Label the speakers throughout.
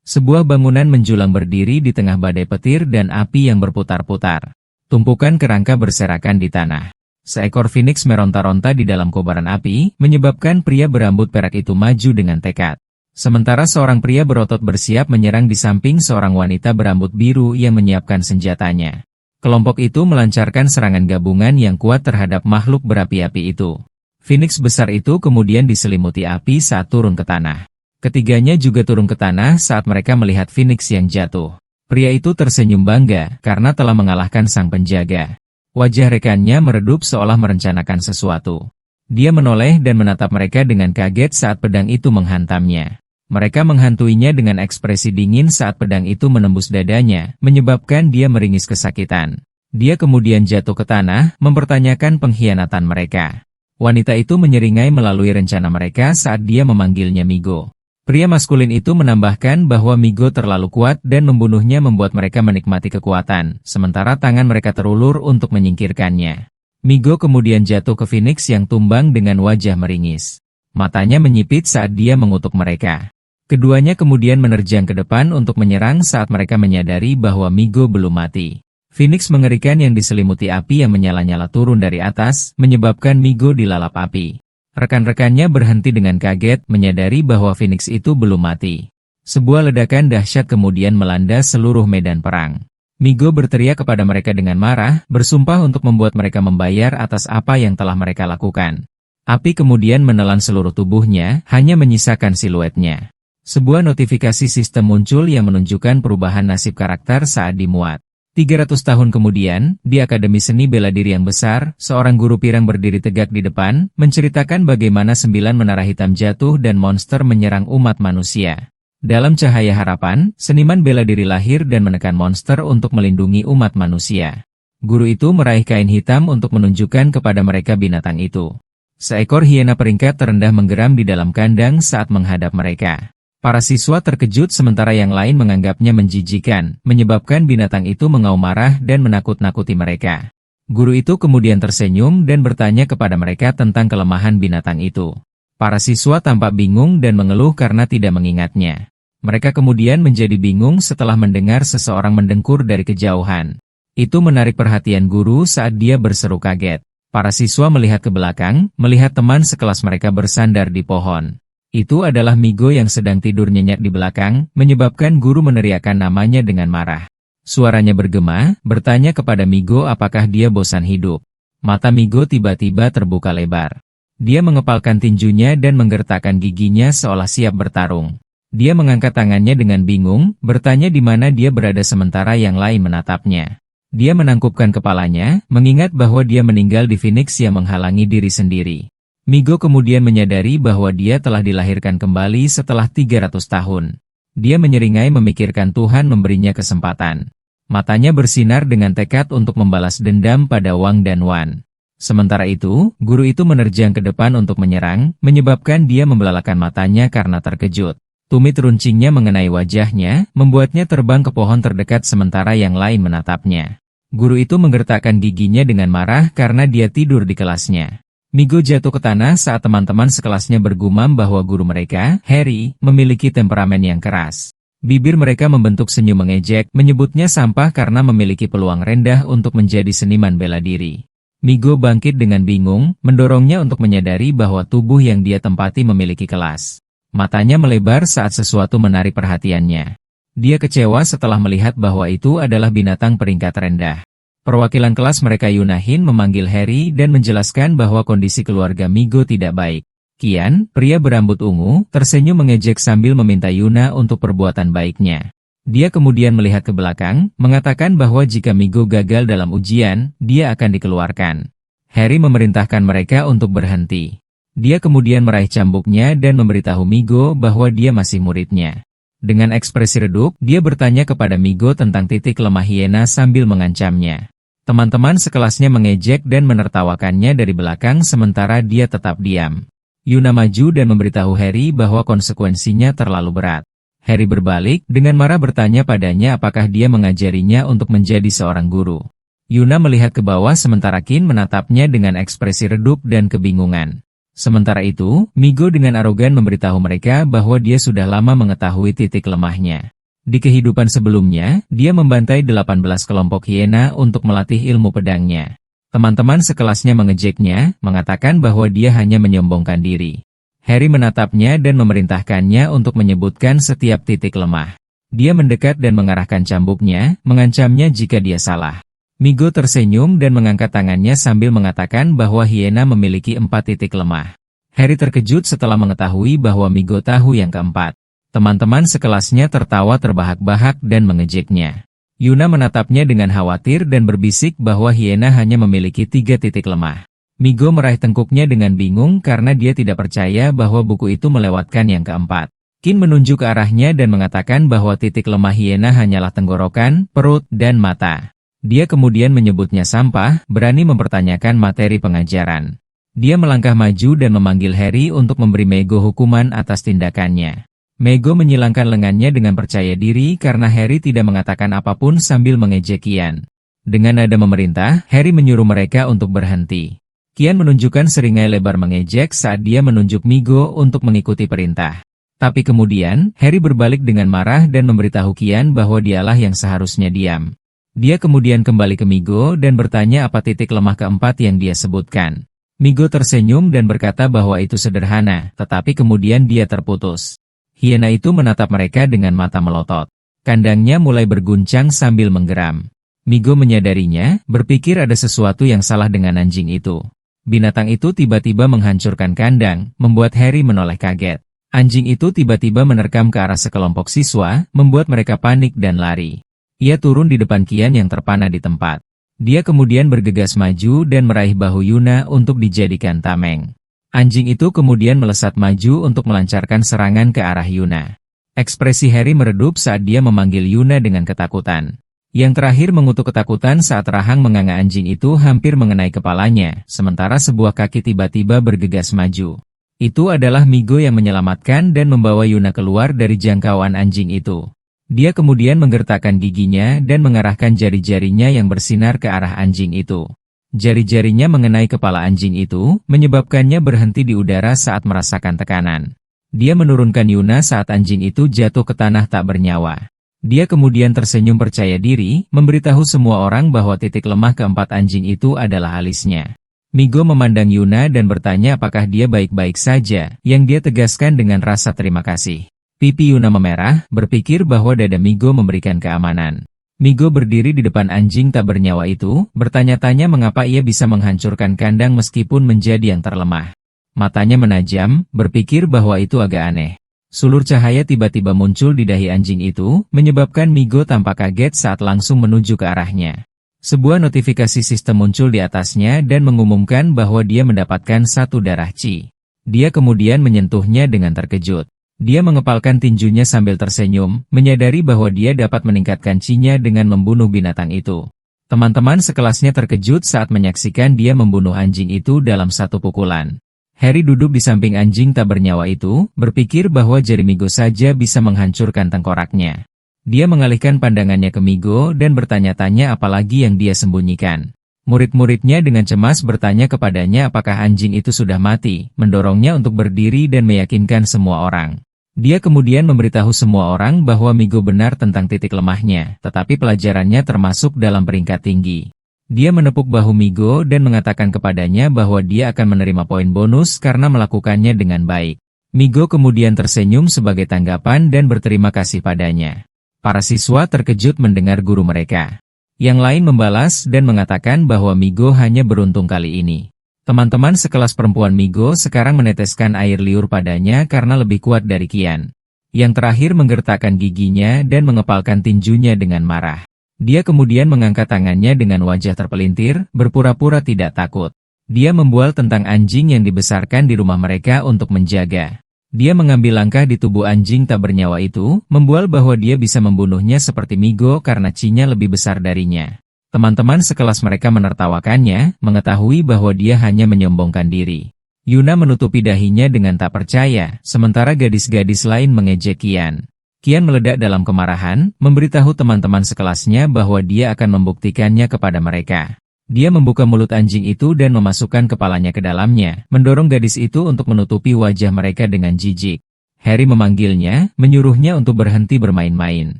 Speaker 1: Sebuah bangunan menjulang berdiri di tengah badai petir dan api yang berputar-putar. Tumpukan kerangka berserakan di tanah. Seekor phoenix meronta-ronta di dalam kobaran api, menyebabkan pria berambut perak itu maju dengan tekad. Sementara seorang pria berotot bersiap menyerang di samping seorang wanita berambut biru yang menyiapkan senjatanya. Kelompok itu melancarkan serangan gabungan yang kuat terhadap makhluk berapi-api itu. Phoenix besar itu kemudian diselimuti api saat turun ke tanah. Ketiganya juga turun ke tanah saat mereka melihat Phoenix yang jatuh. Pria itu tersenyum bangga karena telah mengalahkan sang penjaga. Wajah rekannya meredup seolah merencanakan sesuatu. Dia menoleh dan menatap mereka dengan kaget saat pedang itu menghantamnya. Mereka menghantuinya dengan ekspresi dingin saat pedang itu menembus dadanya, menyebabkan dia meringis kesakitan. Dia kemudian jatuh ke tanah, mempertanyakan pengkhianatan mereka. Wanita itu menyeringai melalui rencana mereka saat dia memanggilnya Migo. Pria maskulin itu menambahkan bahwa Migo terlalu kuat dan membunuhnya membuat mereka menikmati kekuatan, sementara tangan mereka terulur untuk menyingkirkannya. Migo kemudian jatuh ke Phoenix yang tumbang dengan wajah meringis. Matanya menyipit saat dia mengutuk mereka. Keduanya kemudian menerjang ke depan untuk menyerang saat mereka menyadari bahwa Migo belum mati. Phoenix mengerikan yang diselimuti api yang menyala-nyala turun dari atas, menyebabkan Migo dilalap api. Rekan-rekannya berhenti dengan kaget, menyadari bahwa Phoenix itu belum mati. Sebuah ledakan dahsyat kemudian melanda seluruh medan perang. Migo berteriak kepada mereka dengan marah, bersumpah untuk membuat mereka membayar atas apa yang telah mereka lakukan. Api kemudian menelan seluruh tubuhnya, hanya menyisakan siluetnya. Sebuah notifikasi sistem muncul yang menunjukkan perubahan nasib karakter saat dimuat. 300 tahun kemudian, di Akademi Seni Bela Diri yang besar, seorang guru pirang berdiri tegak di depan, menceritakan bagaimana 9 menara hitam jatuh dan monster menyerang umat manusia. Dalam cahaya harapan, seniman bela diri lahir dan menekan monster untuk melindungi umat manusia. Guru itu meraih kain hitam untuk menunjukkan kepada mereka binatang itu. Seekor hiena peringkat terendah menggeram di dalam kandang saat menghadap mereka. Para siswa terkejut sementara yang lain menganggapnya menjijikan, menyebabkan binatang itu mengaum marah dan menakut-nakuti mereka. Guru itu kemudian tersenyum dan bertanya kepada mereka tentang kelemahan binatang itu. Para siswa tampak bingung dan mengeluh karena tidak mengingatnya. Mereka kemudian menjadi bingung setelah mendengar seseorang mendengkur dari kejauhan. Itu menarik perhatian guru saat dia berseru kaget. Para siswa melihat ke belakang, melihat teman sekelas mereka bersandar di pohon. Itu adalah Migo yang sedang tidur nyenyak di belakang, menyebabkan guru meneriakkan namanya dengan marah. Suaranya bergema, bertanya kepada Migo apakah dia bosan hidup. Mata Migo tiba-tiba terbuka lebar. Dia mengepalkan tinjunya dan menggertakkan giginya seolah siap bertarung. Dia mengangkat tangannya dengan bingung, bertanya di mana dia berada sementara yang lain menatapnya. Dia menangkupkan kepalanya, mengingat bahwa dia meninggal di Phoenix yang menghalangi diri sendiri. Migo kemudian menyadari bahwa dia telah dilahirkan kembali setelah 300 tahun. Dia menyeringai memikirkan Tuhan memberinya kesempatan. Matanya bersinar dengan tekad untuk membalas dendam pada Wang dan Wan. Sementara itu, guru itu menerjang ke depan untuk menyerang, menyebabkan dia membelalakan matanya karena terkejut. Tumit runcingnya mengenai wajahnya, membuatnya terbang ke pohon terdekat sementara yang lain menatapnya. Guru itu menggertakkan giginya dengan marah karena dia tidur di kelasnya. Migo jatuh ke tanah saat teman-teman sekelasnya bergumam bahwa guru mereka, Harry, memiliki temperamen yang keras. Bibir mereka membentuk senyum mengejek, menyebutnya sampah karena memiliki peluang rendah untuk menjadi seniman bela diri. Migo bangkit dengan bingung, mendorongnya untuk menyadari bahwa tubuh yang dia tempati memiliki kelas. Matanya melebar saat sesuatu menarik perhatiannya. Dia kecewa setelah melihat bahwa itu adalah binatang peringkat rendah. Perwakilan kelas mereka Yunahin memanggil Harry dan menjelaskan bahwa kondisi keluarga Migo tidak baik. Kian, pria berambut ungu, tersenyum mengejek sambil meminta Yuna untuk perbuatan baiknya. Dia kemudian melihat ke belakang, mengatakan bahwa jika Migo gagal dalam ujian, dia akan dikeluarkan. Harry memerintahkan mereka untuk berhenti. Dia kemudian meraih cambuknya dan memberitahu Migo bahwa dia masih muridnya. Dengan ekspresi redup, dia bertanya kepada Migo tentang titik lemah hiena sambil mengancamnya. Teman-teman sekelasnya mengejek dan menertawakannya dari belakang sementara dia tetap diam. Yuna maju dan memberitahu Harry bahwa konsekuensinya terlalu berat. Harry berbalik, dengan marah bertanya padanya apakah dia mengajarinya untuk menjadi seorang guru. Yuna melihat ke bawah sementara Qin menatapnya dengan ekspresi redup dan kebingungan. Sementara itu, Migo dengan arogan memberitahu mereka bahwa dia sudah lama mengetahui titik lemahnya. Di kehidupan sebelumnya, dia membantai 18 kelompok hiena untuk melatih ilmu pedangnya. Teman-teman sekelasnya mengejeknya, mengatakan bahwa dia hanya menyombongkan diri. Harry menatapnya dan memerintahkannya untuk menyebutkan setiap titik lemah. Dia mendekat dan mengarahkan cambuknya, mengancamnya jika dia salah. Migo tersenyum dan mengangkat tangannya sambil mengatakan bahwa hiena memiliki 4 titik lemah. Harry terkejut setelah mengetahui bahwa Migo tahu yang keempat. Teman-teman sekelasnya tertawa terbahak-bahak dan mengejeknya. Yuna menatapnya dengan khawatir dan berbisik bahwa hiena hanya memiliki 3 titik lemah. Migo meraih tengkuknya dengan bingung karena dia tidak percaya bahwa buku itu melewatkan yang keempat. Qin menunjuk ke arahnya dan mengatakan bahwa titik lemah hiena hanyalah tenggorokan, perut, dan mata. Dia kemudian menyebutnya sampah, berani mempertanyakan materi pengajaran. Dia melangkah maju dan memanggil Harry untuk memberi Migo hukuman atas tindakannya. Migo menyilangkan lengannya dengan percaya diri karena Harry tidak mengatakan apapun sambil mengejek Qian. Dengan nada memerintah, Harry menyuruh mereka untuk berhenti. Qian menunjukkan seringai lebar mengejek saat dia menunjuk Migo untuk mengikuti perintah. Tapi kemudian, Harry berbalik dengan marah dan memberitahu Qian bahwa dialah yang seharusnya diam. Dia kemudian kembali ke Migo dan bertanya apa titik lemah keempat yang dia sebutkan. Migo tersenyum dan berkata bahwa itu sederhana, tetapi kemudian dia terputus. Hiena itu menatap mereka dengan mata melotot. Kandangnya mulai berguncang sambil menggeram. Migo menyadarinya, berpikir ada sesuatu yang salah dengan anjing itu. Binatang itu tiba-tiba menghancurkan kandang, membuat Harry menoleh kaget. Anjing itu tiba-tiba menerkam ke arah sekelompok siswa, membuat mereka panik dan lari. Ia turun di depan Qian yang terpana di tempat. Dia kemudian bergegas maju dan meraih bahu Yuna untuk dijadikan tameng. Anjing itu kemudian melesat maju untuk melancarkan serangan ke arah Yuna. Ekspresi Harry meredup saat dia memanggil Yuna dengan ketakutan. Yang terakhir mengutuk ketakutan saat rahang menganga anjing itu hampir mengenai kepalanya, sementara sebuah kaki tiba-tiba bergegas maju. Itu adalah Migo yang menyelamatkan dan membawa Yuna keluar dari jangkauan anjing itu. Dia kemudian menggertakkan giginya dan mengarahkan jari-jarinya yang bersinar ke arah anjing itu. Jari-jarinya mengenai kepala anjing itu, menyebabkannya berhenti di udara saat merasakan tekanan. Dia menurunkan Yuna saat anjing itu jatuh ke tanah tak bernyawa. Dia kemudian tersenyum percaya diri, memberitahu semua orang bahwa titik lemah keempat anjing itu adalah alisnya. Migo memandang Yuna dan bertanya apakah dia baik-baik saja, yang dia tegaskan dengan rasa terima kasih. Pipi Yuna memerah, berpikir bahwa dada Migo memberikan keamanan. Migo berdiri di depan anjing tak bernyawa itu, bertanya-tanya mengapa ia bisa menghancurkan kandang meskipun menjadi yang terlemah. Matanya menajam, berpikir bahwa itu agak aneh. Sulur cahaya tiba-tiba muncul di dahi anjing itu, menyebabkan Migo tampak kaget saat langsung menuju ke arahnya. Sebuah notifikasi sistem muncul di atasnya dan mengumumkan bahwa dia mendapatkan 1 darah Qi. Dia kemudian menyentuhnya dengan terkejut. Dia mengepalkan tinjunya sambil tersenyum, menyadari bahwa dia dapat meningkatkan Qi-nya dengan membunuh binatang itu. Teman-teman sekelasnya terkejut saat menyaksikan dia membunuh anjing itu dalam 1 pukulan. Harry duduk di samping anjing tak bernyawa itu, berpikir bahwa jari Migo saja bisa menghancurkan tengkoraknya. Dia mengalihkan pandangannya ke Migo dan bertanya-tanya apalagi yang dia sembunyikan. Murid-muridnya dengan cemas bertanya kepadanya apakah anjing itu sudah mati, mendorongnya untuk berdiri dan meyakinkan semua orang. Dia kemudian memberitahu semua orang bahwa Migo benar tentang titik lemahnya, tetapi pelajarannya termasuk dalam peringkat tinggi. Dia menepuk bahu Migo dan mengatakan kepadanya bahwa dia akan menerima poin bonus karena melakukannya dengan baik. Migo kemudian tersenyum sebagai tanggapan dan berterima kasih padanya. Para siswa terkejut mendengar guru mereka. Yang lain membalas dan mengatakan bahwa Migo hanya beruntung kali ini. Teman-teman sekelas perempuan Migo sekarang meneteskan air liur padanya karena lebih kuat dari Qian. Yang terakhir menggertakkan giginya dan mengepalkan tinjunya dengan marah. Dia kemudian mengangkat tangannya dengan wajah terpelintir, berpura-pura tidak takut. Dia membual tentang anjing yang dibesarkan di rumah mereka untuk menjaga. Dia mengambil langkah di tubuh anjing tak bernyawa itu, membual bahwa dia bisa membunuhnya seperti Migo karena Qi-nya lebih besar darinya. Teman-teman sekelas mereka menertawakannya, mengetahui bahwa dia hanya menyombongkan diri. Yuna menutupi dahinya dengan tak percaya, sementara gadis-gadis lain mengejek Qian. Qian meledak dalam kemarahan, memberitahu teman-teman sekelasnya bahwa dia akan membuktikannya kepada mereka. Dia membuka mulut anjing itu dan memasukkan kepalanya ke dalamnya, mendorong gadis itu untuk menutupi wajah mereka dengan jijik. Harry memanggilnya, menyuruhnya untuk berhenti bermain-main.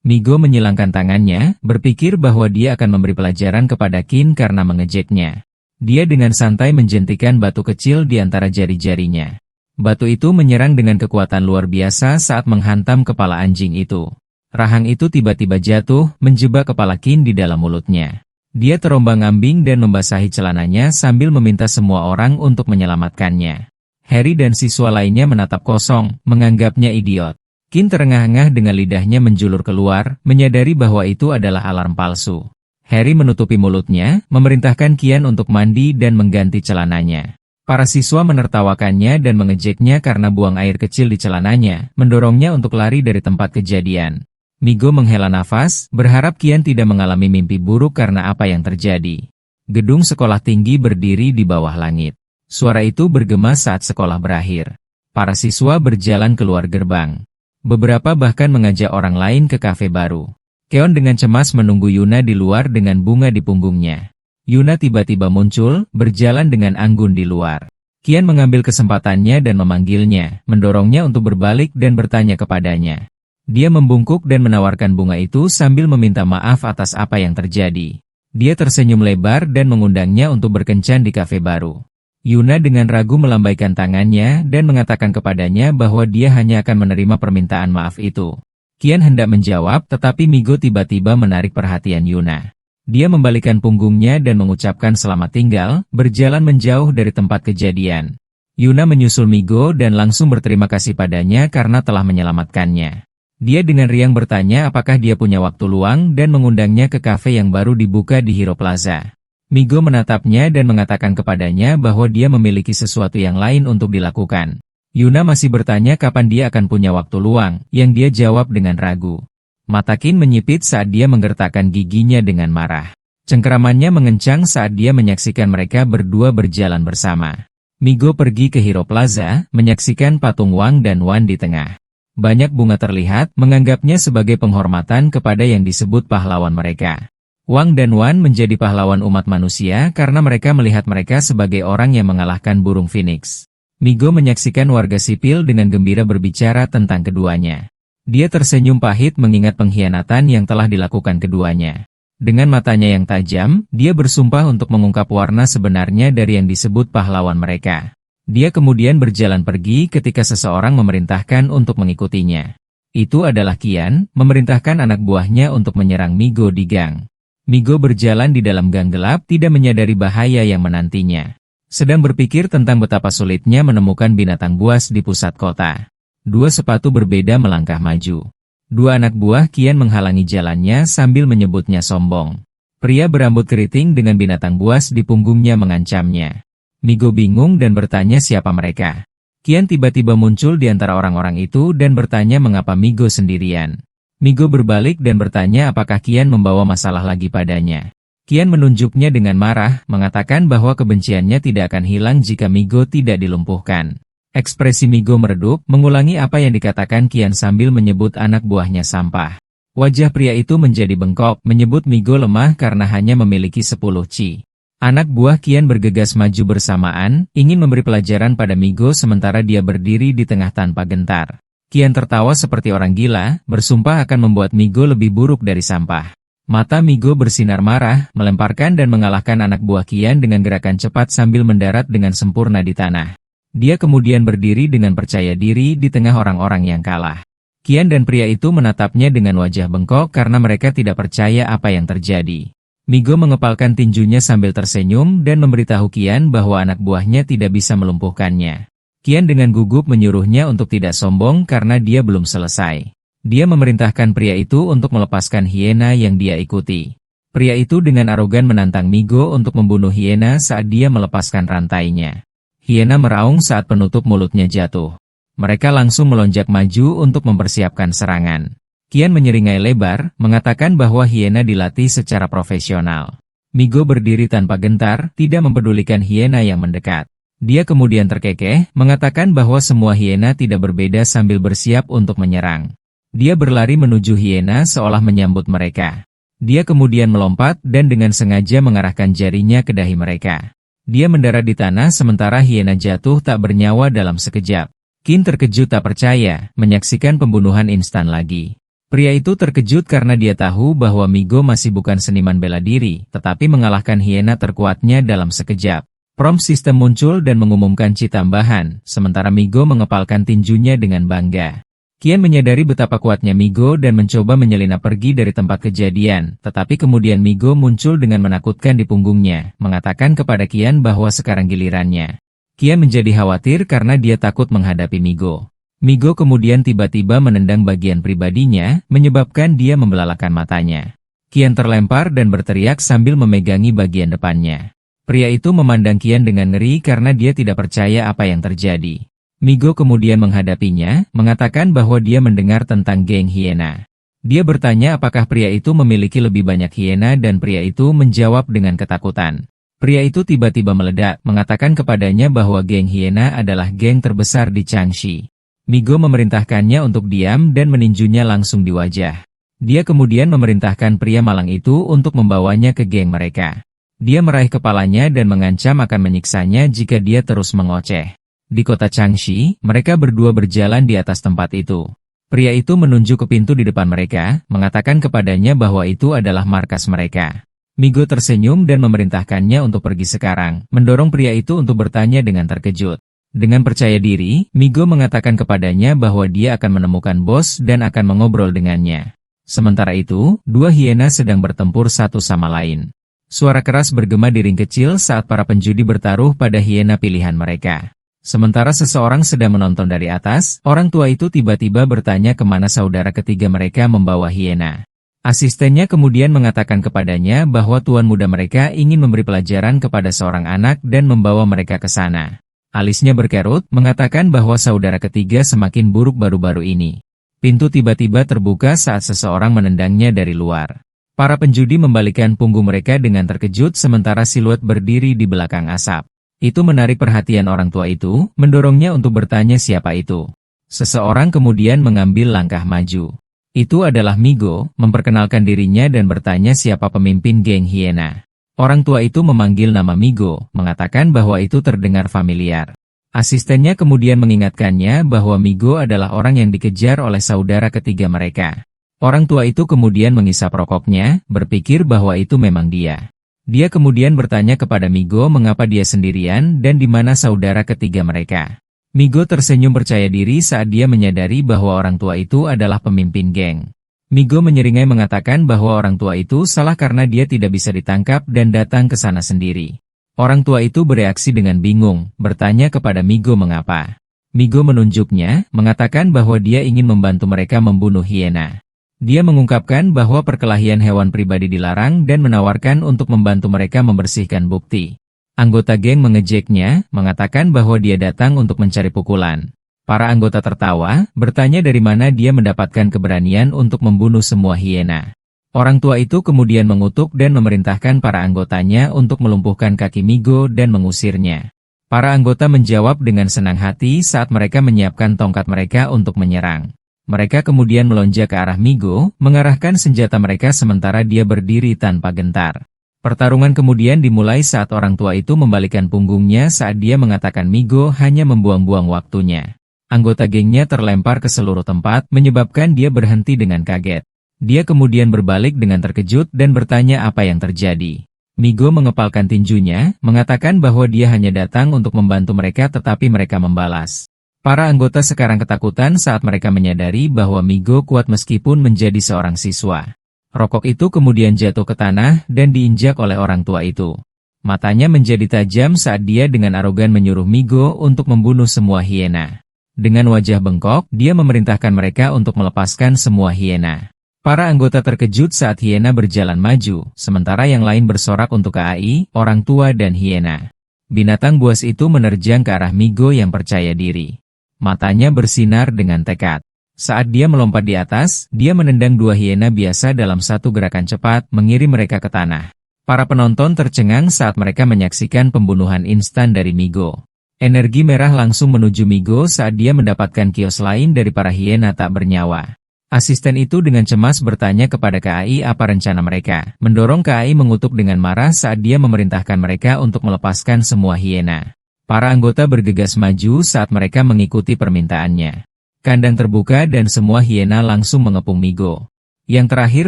Speaker 1: Migo menyilangkan tangannya, berpikir bahwa dia akan memberi pelajaran kepada Qin karena mengejeknya. Dia dengan santai menjentikan batu kecil di antara jari-jarinya. Batu itu menyerang dengan kekuatan luar biasa saat menghantam kepala anjing itu. Rahang itu tiba-tiba jatuh, menjebak kepala Qin di dalam mulutnya. Dia terombang-ambing dan membasahi celananya sambil meminta semua orang untuk menyelamatkannya. Harry dan siswa lainnya menatap kosong, menganggapnya idiot. Qin terengah-engah dengan lidahnya menjulur keluar, menyadari bahwa itu adalah alarm palsu. Harry menutupi mulutnya, memerintahkan Qian untuk mandi dan mengganti celananya. Para siswa menertawakannya dan mengejeknya karena buang air kecil di celananya, mendorongnya untuk lari dari tempat kejadian. Migo menghela nafas, berharap Qian tidak mengalami mimpi buruk karena apa yang terjadi. Gedung sekolah tinggi berdiri di bawah langit. Suara itu bergema saat sekolah berakhir. Para siswa berjalan keluar gerbang. Beberapa bahkan mengajak orang lain ke kafe baru. Keon dengan cemas menunggu Yuna di luar dengan bunga di punggungnya. Yuna tiba-tiba muncul, berjalan dengan anggun di luar. Qian mengambil kesempatannya dan memanggilnya, mendorongnya untuk berbalik dan bertanya kepadanya. Dia membungkuk dan menawarkan bunga itu sambil meminta maaf atas apa yang terjadi. Dia tersenyum lebar dan mengundangnya untuk berkencan di kafe baru. Yuna dengan ragu melambaikan tangannya dan mengatakan kepadanya bahwa dia hanya akan menerima permintaan maaf itu. Qian hendak menjawab, tetapi Migo tiba-tiba menarik perhatian Yuna. Dia membalikan punggungnya dan mengucapkan selamat tinggal, berjalan menjauh dari tempat kejadian. Yuna menyusul Migo dan langsung berterima kasih padanya karena telah menyelamatkannya. Dia dengan riang bertanya apakah dia punya waktu luang dan mengundangnya ke kafe yang baru dibuka di Hero Plaza. Migo menatapnya dan mengatakan kepadanya bahwa dia memiliki sesuatu yang lain untuk dilakukan. Yuna masih bertanya kapan dia akan punya waktu luang, yang dia jawab dengan ragu. Mata Qin menyipit saat dia menggertakkan giginya dengan marah. Cengkeramannya mengencang saat dia menyaksikan mereka berdua berjalan bersama. Migo pergi ke Hero Plaza, menyaksikan patung Wang dan Wan di tengah. Banyak bunga terlihat, menganggapnya sebagai penghormatan kepada yang disebut pahlawan mereka. Wang dan Wan menjadi pahlawan umat manusia karena mereka melihat mereka sebagai orang yang mengalahkan burung Phoenix. Migo menyaksikan warga sipil dengan gembira berbicara tentang keduanya. Dia tersenyum pahit mengingat pengkhianatan yang telah dilakukan keduanya. Dengan matanya yang tajam, dia bersumpah untuk mengungkap warna sebenarnya dari yang disebut pahlawan mereka. Dia kemudian berjalan pergi ketika seseorang memerintahkan untuk mengikutinya. Itu adalah Qian, memerintahkan anak buahnya untuk menyerang Migo di gang. Migo berjalan di dalam gang gelap, tidak menyadari bahaya yang menantinya. Sedang berpikir tentang betapa sulitnya menemukan binatang buas di pusat kota. Dua sepatu berbeda melangkah maju. Dua anak buah Qian menghalangi jalannya sambil menyebutnya sombong. Pria berambut keriting dengan binatang buas di punggungnya mengancamnya. Migo bingung dan bertanya siapa mereka. Qian tiba-tiba muncul di antara orang-orang itu dan bertanya mengapa Migo sendirian. Migo berbalik dan bertanya apakah Qian membawa masalah lagi padanya. Qian menunjuknya dengan marah, mengatakan bahwa kebenciannya tidak akan hilang jika Migo tidak dilumpuhkan. Ekspresi Migo meredup, mengulangi apa yang dikatakan Qian sambil menyebut anak buahnya sampah. Wajah pria itu menjadi bengkok, menyebut Migo lemah karena hanya memiliki 10 chi. Anak buah Qian bergegas maju bersamaan, ingin memberi pelajaran pada Migo sementara dia berdiri di tengah tanpa gentar. Qian tertawa seperti orang gila, bersumpah akan membuat Migo lebih buruk dari sampah. Mata Migo bersinar marah, melemparkan dan mengalahkan anak buah Qian dengan gerakan cepat sambil mendarat dengan sempurna di tanah. Dia kemudian berdiri dengan percaya diri di tengah orang-orang yang kalah. Qian dan pria itu menatapnya dengan wajah bengkok karena mereka tidak percaya apa yang terjadi. Migo mengepalkan tinjunya sambil tersenyum dan memberitahu Qian bahwa anak buahnya tidak bisa melumpuhkannya. Qian dengan gugup menyuruhnya untuk tidak sombong karena dia belum selesai. Dia memerintahkan pria itu untuk melepaskan hiena yang dia ikuti. Pria itu dengan arogan menantang Migo untuk membunuh hiena saat dia melepaskan rantainya. Hiena meraung saat penutup mulutnya jatuh. Mereka langsung melonjak maju untuk mempersiapkan serangan. Qian menyeringai lebar, mengatakan bahwa hiena dilatih secara profesional. Migo berdiri tanpa gentar, tidak mempedulikan hiena yang mendekat. Dia kemudian terkekeh, mengatakan bahwa semua hiena tidak berbeda sambil bersiap untuk menyerang. Dia berlari menuju hiena seolah menyambut mereka. Dia kemudian melompat dan dengan sengaja mengarahkan jarinya ke dahi mereka. Dia mendarat di tanah sementara hiena jatuh tak bernyawa dalam sekejap. Qin terkejut tak percaya, menyaksikan pembunuhan instan lagi. Pria itu terkejut karena dia tahu bahwa Migo masih bukan seniman bela diri, tetapi mengalahkan hiena terkuatnya dalam sekejap. Prompt sistem muncul dan mengumumkan chi tambahan, sementara Migo mengepalkan tinjunya dengan bangga. Qian menyadari betapa kuatnya Migo dan mencoba menyelinap pergi dari tempat kejadian, tetapi kemudian Migo muncul dengan menakutkan di punggungnya, mengatakan kepada Qian bahwa sekarang gilirannya. Qian menjadi khawatir karena dia takut menghadapi Migo. Migo kemudian tiba-tiba menendang bagian pribadinya, menyebabkan dia membelalakan matanya. Qian terlempar dan berteriak sambil memegangi bagian depannya. Pria itu memandang Qian dengan ngeri karena dia tidak percaya apa yang terjadi. Migo kemudian menghadapinya, mengatakan bahwa dia mendengar tentang geng hiena. Dia bertanya apakah pria itu memiliki lebih banyak hiena dan pria itu menjawab dengan ketakutan. Pria itu tiba-tiba meledak, mengatakan kepadanya bahwa geng hiena adalah geng terbesar di Changxi. Migo memerintahkannya untuk diam dan meninjunya langsung di wajah. Dia kemudian memerintahkan pria malang itu untuk membawanya ke geng mereka. Dia meraih kepalanya dan mengancam akan menyiksanya jika dia terus mengoceh. Di kota Changxi, mereka berdua berjalan di atas tempat itu. Pria itu menunjuk ke pintu di depan mereka, mengatakan kepadanya bahwa itu adalah markas mereka. Migo tersenyum dan memerintahkannya untuk pergi sekarang, mendorong pria itu untuk bertanya dengan terkejut. Dengan percaya diri, Migo mengatakan kepadanya bahwa dia akan menemukan bos dan akan mengobrol dengannya. Sementara itu, dua hiena sedang bertempur satu sama lain. Suara keras bergema di ring kecil saat para penjudi bertaruh pada hiena pilihan mereka. Sementara seseorang sedang menonton dari atas, orang tua itu tiba-tiba bertanya kemana saudara ketiga mereka membawa hiena. Asistennya kemudian mengatakan kepadanya bahwa tuan muda mereka ingin memberi pelajaran kepada seorang anak dan membawa mereka ke sana. Alisnya berkerut, mengatakan bahwa saudara ketiga semakin buruk baru-baru ini. Pintu tiba-tiba terbuka saat seseorang menendangnya dari luar. Para penjudi membalikkan punggung mereka dengan terkejut sementara siluet berdiri di belakang asap. Itu menarik perhatian orang tua itu, mendorongnya untuk bertanya siapa itu. Seseorang kemudian mengambil langkah maju. Itu adalah Migo, memperkenalkan dirinya dan bertanya siapa pemimpin geng hiena. Orang tua itu memanggil nama Migo, mengatakan bahwa itu terdengar familiar. Asistennya kemudian mengingatkannya bahwa Migo adalah orang yang dikejar oleh saudara ketiga mereka. Orang tua itu kemudian mengisap rokoknya, berpikir bahwa itu memang dia. Dia kemudian bertanya kepada Migo mengapa dia sendirian dan di mana saudara ketiga mereka. Migo tersenyum percaya diri saat dia menyadari bahwa orang tua itu adalah pemimpin geng. Migo menyeringai mengatakan bahwa orang tua itu salah karena dia tidak bisa ditangkap dan datang ke sana sendiri. Orang tua itu bereaksi dengan bingung, bertanya kepada Migo mengapa. Migo menunjuknya, mengatakan bahwa dia ingin membantu mereka membunuh hiena. Dia mengungkapkan bahwa perkelahian hewan pribadi dilarang dan menawarkan untuk membantu mereka membersihkan bukti. Anggota geng mengejeknya, mengatakan bahwa dia datang untuk mencari pukulan. Para anggota tertawa, bertanya dari mana dia mendapatkan keberanian untuk membunuh semua hiena. Orang tua itu kemudian mengutuk dan memerintahkan para anggotanya untuk melumpuhkan kaki Migo dan mengusirnya. Para anggota menjawab dengan senang hati saat mereka menyiapkan tongkat mereka untuk menyerang. Mereka kemudian melonjak ke arah Migo, mengarahkan senjata mereka sementara dia berdiri tanpa gentar. Pertarungan kemudian dimulai saat orang tua itu membalikkan punggungnya saat dia mengatakan Migo hanya membuang-buang waktunya. Anggota gengnya terlempar ke seluruh tempat, menyebabkan dia berhenti dengan kaget. Dia kemudian berbalik dengan terkejut dan bertanya apa yang terjadi. Migo mengepalkan tinjunya, mengatakan bahwa dia hanya datang untuk membantu mereka tetapi mereka membalas. Para anggota sekarang ketakutan saat mereka menyadari bahwa Migo kuat meskipun menjadi seorang siswa. Rokok itu kemudian jatuh ke tanah dan diinjak oleh orang tua itu. Matanya menjadi tajam saat dia dengan arogan menyuruh Migo untuk membunuh semua hiena. Dengan wajah bengkok, dia memerintahkan mereka untuk melepaskan semua hiena. Para anggota terkejut saat hiena berjalan maju, sementara yang lain bersorak untuk KAI, orang tua dan hiena. Binatang buas itu menerjang ke arah Migo yang percaya diri. Matanya bersinar dengan tekad. Saat dia melompat di atas, dia menendang dua hiena biasa dalam satu gerakan cepat, mengirim mereka ke tanah. Para penonton tercengang saat mereka menyaksikan pembunuhan instan dari Migo. Energi merah langsung menuju Migo saat dia mendapatkan kios lain dari para hiena tak bernyawa. Asisten itu dengan cemas bertanya kepada KAI apa rencana mereka, mendorong KAI mengutuk dengan marah saat dia memerintahkan mereka untuk melepaskan semua hiena. Para anggota bergegas maju saat mereka mengikuti permintaannya. Kandang terbuka dan semua hiena langsung mengepung Migo. Yang terakhir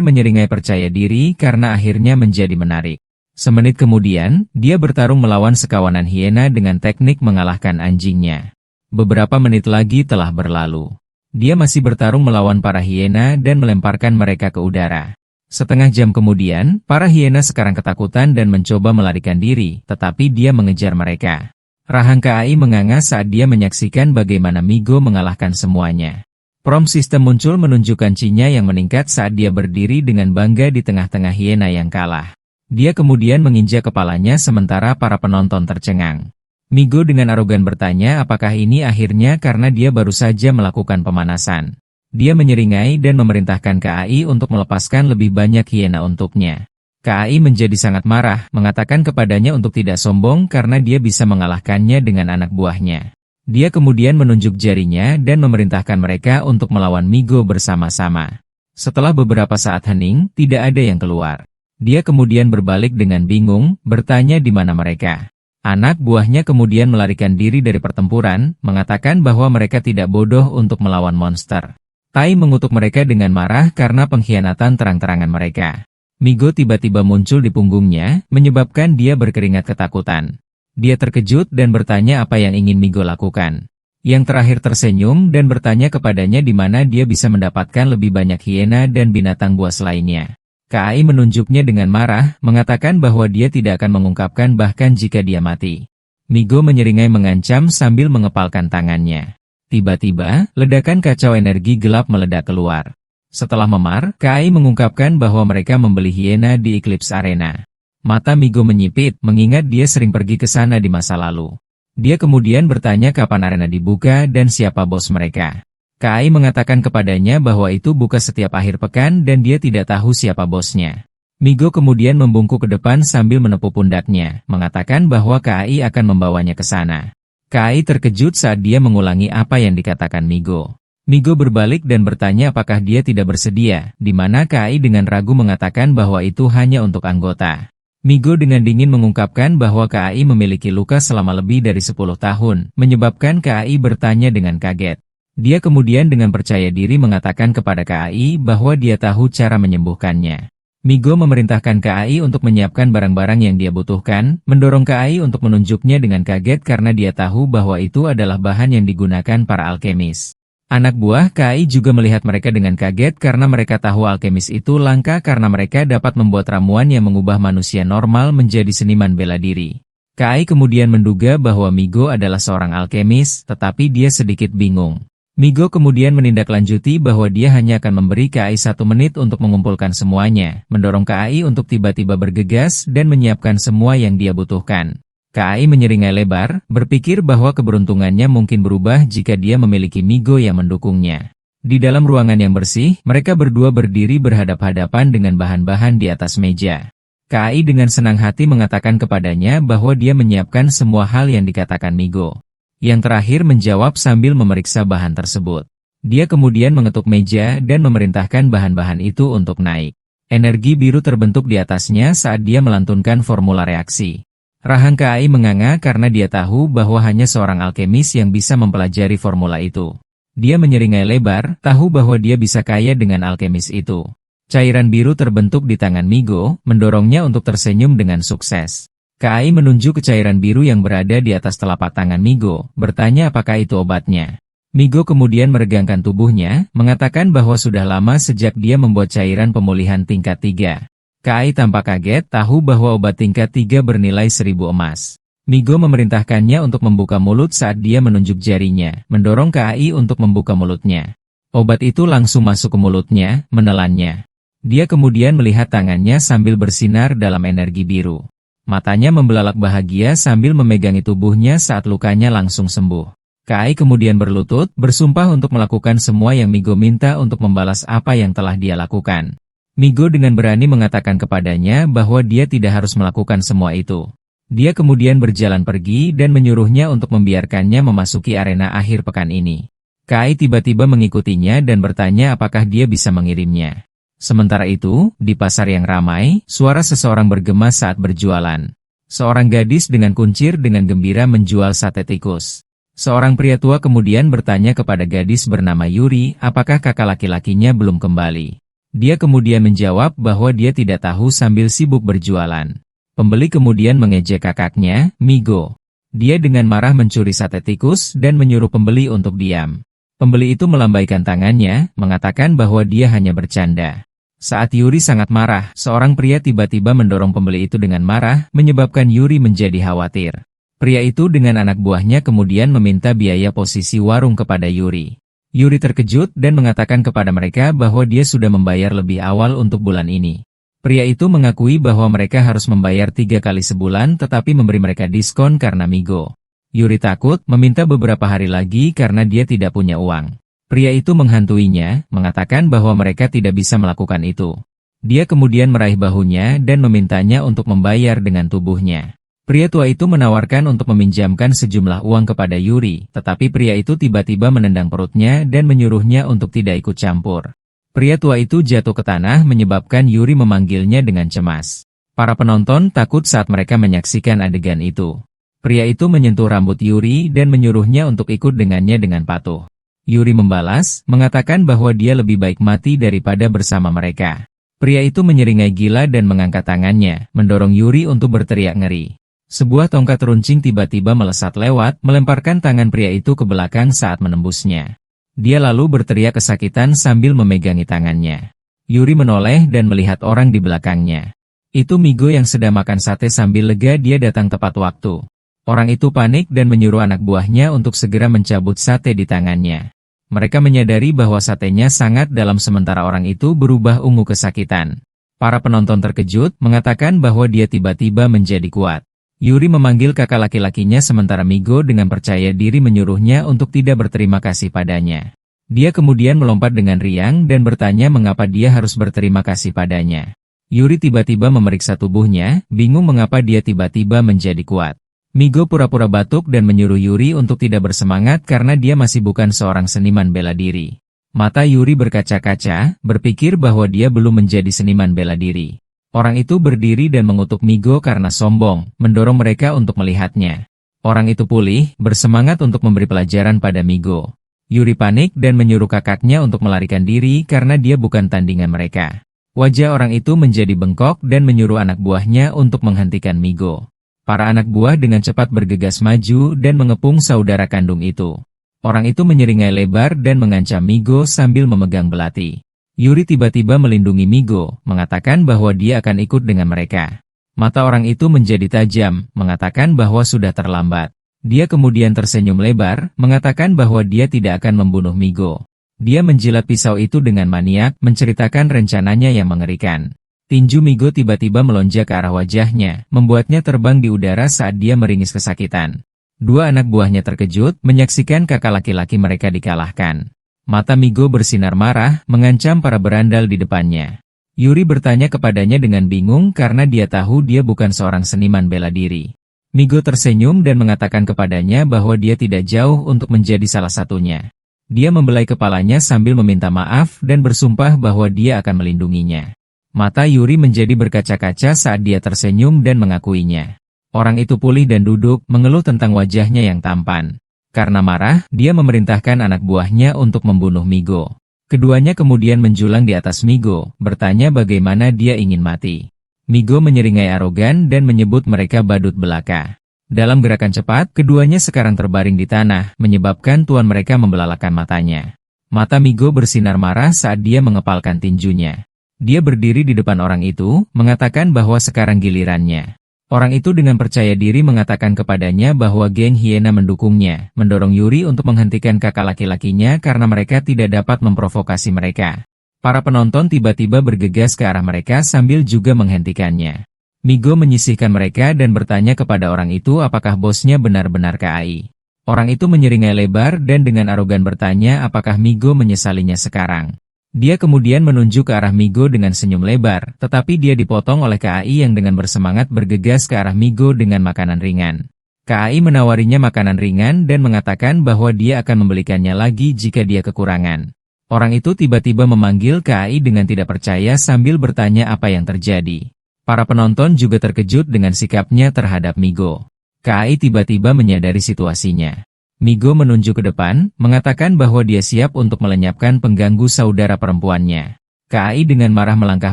Speaker 1: menyeringai percaya diri karena akhirnya menjadi menarik. Semenit kemudian, dia bertarung melawan sekawanan hiena dengan teknik mengalahkan anjingnya. Beberapa menit lagi telah berlalu. Dia masih bertarung melawan para hiena dan melemparkan mereka ke udara. Setengah jam kemudian, para hiena sekarang ketakutan dan mencoba melarikan diri, tetapi dia mengejar mereka. Rahang KAI menganga saat dia menyaksikan bagaimana Migo mengalahkan semuanya. Prom sistem muncul menunjukkan Cinya yang meningkat saat dia berdiri dengan bangga di tengah-tengah hiena yang kalah. Dia kemudian menginjak kepalanya sementara para penonton tercengang. Migo dengan arogan bertanya apakah ini akhirnya karena dia baru saja melakukan pemanasan. Dia menyeringai dan memerintahkan KAI untuk melepaskan lebih banyak hiena untuknya. KAI menjadi sangat marah, mengatakan kepadanya untuk tidak sombong karena dia bisa mengalahkannya dengan anak buahnya. Dia kemudian menunjuk jarinya dan memerintahkan mereka untuk melawan Migo bersama-sama. Setelah beberapa saat hening, tidak ada yang keluar. Dia kemudian berbalik dengan bingung, bertanya di mana mereka. Anak buahnya kemudian melarikan diri dari pertempuran, mengatakan bahwa mereka tidak bodoh untuk melawan monster. Tai mengutuk mereka dengan marah karena pengkhianatan terang-terangan mereka. Migo tiba-tiba muncul di punggungnya, menyebabkan dia berkeringat ketakutan. Dia terkejut dan bertanya apa yang ingin Migo lakukan. Yang terakhir tersenyum dan bertanya kepadanya di mana dia bisa mendapatkan lebih banyak hiena dan binatang buas lainnya. KAI menunjuknya dengan marah, mengatakan bahwa dia tidak akan mengungkapkan bahkan jika dia mati. Migo menyeringai mengancam sambil mengepalkan tangannya. Tiba-tiba, ledakan kacau energi gelap meledak keluar. Setelah memar, KAI mengungkapkan bahwa mereka membeli hiena di Eclipse Arena. Mata Migo menyipit, mengingat dia sering pergi ke sana di masa lalu. Dia kemudian bertanya kapan arena dibuka dan siapa bos mereka. KAI mengatakan kepadanya bahwa itu buka setiap akhir pekan dan dia tidak tahu siapa bosnya. Migo kemudian membungkuk ke depan sambil menepuk pundaknya, mengatakan bahwa KAI akan membawanya ke sana. KAI terkejut saat dia mengulangi apa yang dikatakan Migo. Migo berbalik dan bertanya apakah dia tidak bersedia, di mana KAI dengan ragu mengatakan bahwa itu hanya untuk anggota. Migo dengan dingin mengungkapkan bahwa KAI memiliki luka selama lebih dari 10 tahun, menyebabkan KAI bertanya dengan kaget. Dia kemudian dengan percaya diri mengatakan kepada KAI bahwa dia tahu cara menyembuhkannya. Migo memerintahkan KAI untuk menyiapkan barang-barang yang dia butuhkan, mendorong KAI untuk menunjuknya dengan kaget karena dia tahu bahwa itu adalah bahan yang digunakan para alkemis. Anak buah KAI juga melihat mereka dengan kaget karena mereka tahu alkemis itu langka karena mereka dapat membuat ramuan yang mengubah manusia normal menjadi seniman bela diri. KAI kemudian menduga bahwa Migo adalah seorang alkemis, tetapi dia sedikit bingung. Migo kemudian menindaklanjuti bahwa dia hanya akan memberi KAI 1 menit untuk mengumpulkan semuanya, mendorong KAI untuk tiba-tiba bergegas dan menyiapkan semua yang dia butuhkan. KAI menyeringai lebar, berpikir bahwa keberuntungannya mungkin berubah jika dia memiliki Migo yang mendukungnya. Di dalam ruangan yang bersih, mereka berdua berdiri berhadap-hadapan dengan bahan-bahan di atas meja. KAI dengan senang hati mengatakan kepadanya bahwa dia menyiapkan semua hal yang dikatakan Migo. Yang terakhir menjawab sambil memeriksa bahan tersebut. Dia kemudian mengetuk meja dan memerintahkan bahan-bahan itu untuk naik. Energi biru terbentuk di atasnya saat dia melantunkan formula reaksi. Rahang KAI menganga karena dia tahu bahwa hanya seorang alkemis yang bisa mempelajari formula itu. Dia menyeringai lebar, tahu bahwa dia bisa kaya dengan alkemis itu. Cairan biru terbentuk di tangan Migo, mendorongnya untuk tersenyum dengan sukses. KAI menunjuk ke cairan biru yang berada di atas telapak tangan Migo, bertanya apakah itu obatnya. Migo kemudian meregangkan tubuhnya, mengatakan bahwa sudah lama sejak dia membuat cairan pemulihan tingkat 3. KAI tampak kaget, tahu bahwa obat tingkat 3 bernilai 1000 emas. Migo memerintahkannya untuk membuka mulut saat dia menunjuk jarinya, mendorong KAI untuk membuka mulutnya. Obat itu langsung masuk ke mulutnya, menelannya. Dia kemudian melihat tangannya sambil bersinar dalam energi biru. Matanya membelalak bahagia sambil memegangi tubuhnya saat lukanya langsung sembuh. KAI kemudian berlutut, bersumpah untuk melakukan semua yang Migo minta untuk membalas apa yang telah dia lakukan. Migo dengan berani mengatakan kepadanya bahwa dia tidak harus melakukan semua itu. Dia kemudian berjalan pergi dan menyuruhnya untuk membiarkannya memasuki arena akhir pekan ini. Kai tiba-tiba mengikutinya dan bertanya apakah dia bisa mengirimnya. Sementara itu, di pasar yang ramai, suara seseorang bergema saat berjualan. Seorang gadis dengan kuncir dengan gembira menjual sate tikus. Seorang pria tua kemudian bertanya kepada gadis bernama Yuri, apakah kakak laki-lakinya belum kembali. Dia kemudian menjawab bahwa dia tidak tahu sambil sibuk berjualan. Pembeli kemudian mengejek kakaknya, Migo. Dia dengan marah mencuri sate tikus dan menyuruh pembeli untuk diam. Pembeli itu melambaikan tangannya, mengatakan bahwa dia hanya bercanda. Saat Yuri sangat marah, seorang pria tiba-tiba mendorong pembeli itu dengan marah, menyebabkan Yuri menjadi khawatir. Pria itu dengan anak buahnya kemudian meminta biaya posisi warung kepada Yuri. Yuri terkejut dan mengatakan kepada mereka bahwa dia sudah membayar lebih awal untuk bulan ini. Pria itu mengakui bahwa mereka harus membayar 3 kali sebulan tetapi memberi mereka diskon karena Migo. Yuri takut, meminta beberapa hari lagi karena dia tidak punya uang. Pria itu menghantuinya, mengatakan bahwa mereka tidak bisa melakukan itu. Dia kemudian meraih bahunya dan memintanya untuk membayar dengan tubuhnya. Pria tua itu menawarkan untuk meminjamkan sejumlah uang kepada Yuri, tetapi pria itu tiba-tiba menendang perutnya dan menyuruhnya untuk tidak ikut campur. Pria tua itu jatuh ke tanah menyebabkan Yuri memanggilnya dengan cemas. Para penonton takut saat mereka menyaksikan adegan itu. Pria itu menyentuh rambut Yuri dan menyuruhnya untuk ikut dengannya dengan patuh. Yuri membalas, mengatakan bahwa dia lebih baik mati daripada bersama mereka. Pria itu menyeringai gila dan mengangkat tangannya, mendorong Yuri untuk berteriak ngeri. Sebuah tongkat runcing tiba-tiba melesat lewat, melemparkan tangan pria itu ke belakang saat menembusnya. Dia lalu berteriak kesakitan sambil memegangi tangannya. Yuri menoleh dan melihat orang di belakangnya. Itu Migo yang sedang makan sate sambil lega dia datang tepat waktu. Orang itu panik dan menyuruh anak buahnya untuk segera mencabut sate di tangannya. Mereka menyadari bahwa satenya sangat dalam sementara orang itu berubah ungu kesakitan. Para penonton terkejut, mengatakan bahwa dia tiba-tiba menjadi kuat. Yuri memanggil kakak laki-lakinya sementara Migo dengan percaya diri menyuruhnya untuk tidak berterima kasih padanya. Dia kemudian melompat dengan riang dan bertanya mengapa dia harus berterima kasih padanya. Yuri tiba-tiba memeriksa tubuhnya, bingung mengapa dia tiba-tiba menjadi kuat. Migo pura-pura batuk dan menyuruh Yuri untuk tidak bersemangat karena dia masih bukan seorang seniman bela diri. Mata Yuri berkaca-kaca, berpikir bahwa dia belum menjadi seniman bela diri. Orang itu berdiri dan mengutuk Migo karena sombong, mendorong mereka untuk melihatnya. Orang itu pulih, bersemangat untuk memberi pelajaran pada Migo. Yuri panik dan menyuruh kakaknya untuk melarikan diri karena dia bukan tandingan mereka. Wajah orang itu menjadi bengkok dan menyuruh anak buahnya untuk menghentikan Migo. Para anak buah dengan cepat bergegas maju dan mengepung saudara kandung itu. Orang itu menyeringai lebar dan mengancam Migo sambil memegang belati. Yuri tiba-tiba melindungi Migo, mengatakan bahwa dia akan ikut dengan mereka. Mata orang itu menjadi tajam, mengatakan bahwa sudah terlambat. Dia kemudian tersenyum lebar, mengatakan bahwa dia tidak akan membunuh Migo. Dia menjilat pisau itu dengan maniak, menceritakan rencananya yang mengerikan. Tinju Migo tiba-tiba melonjak ke arah wajahnya, membuatnya terbang di udara saat dia meringis kesakitan. Dua anak buahnya terkejut, menyaksikan kakak laki-laki mereka dikalahkan. Mata Migo bersinar marah, mengancam para berandal di depannya. Yuri bertanya kepadanya dengan bingung karena dia tahu dia bukan seorang seniman bela diri. Migo tersenyum dan mengatakan kepadanya bahwa dia tidak jauh untuk menjadi salah satunya. Dia membelai kepalanya sambil meminta maaf dan bersumpah bahwa dia akan melindunginya. Mata Yuri menjadi berkaca-kaca saat dia tersenyum dan mengakuinya. Orang itu pulih dan duduk, mengeluh tentang wajahnya yang tampan. Karena marah, dia memerintahkan anak buahnya untuk membunuh Migo. Keduanya kemudian menjulang di atas Migo, bertanya bagaimana dia ingin mati. Migo menyeringai arogan dan menyebut mereka badut belaka. Dalam gerakan cepat, keduanya sekarang terbaring di tanah, menyebabkan tuan mereka membelalakan matanya. Mata Migo bersinar marah saat dia mengepalkan tinjunya. Dia berdiri di depan orang itu, mengatakan bahwa sekarang gilirannya. Orang itu dengan percaya diri mengatakan kepadanya bahwa geng hiena mendukungnya, mendorong Yuri untuk menghentikan kakak laki-lakinya karena mereka tidak dapat memprovokasi mereka. Para penonton tiba-tiba bergegas ke arah mereka sambil juga menghentikannya. Migo menyisihkan mereka dan bertanya kepada orang itu apakah bosnya benar-benar KAI. Orang itu menyeringai lebar dan dengan arogan bertanya apakah Migo menyesalinya sekarang. Dia kemudian menunjuk ke arah Migo dengan senyum lebar, tetapi dia dipotong oleh KAI yang dengan bersemangat bergegas ke arah Migo dengan makanan ringan. KAI menawarinya makanan ringan dan mengatakan bahwa dia akan membelikannya lagi jika dia kekurangan. Orang itu tiba-tiba memanggil KAI dengan tidak percaya sambil bertanya apa yang terjadi. Para penonton juga terkejut dengan sikapnya terhadap Migo. KAI tiba-tiba menyadari situasinya. Migo menunjuk ke depan, mengatakan bahwa dia siap untuk melenyapkan pengganggu saudara perempuannya. KAI dengan marah melangkah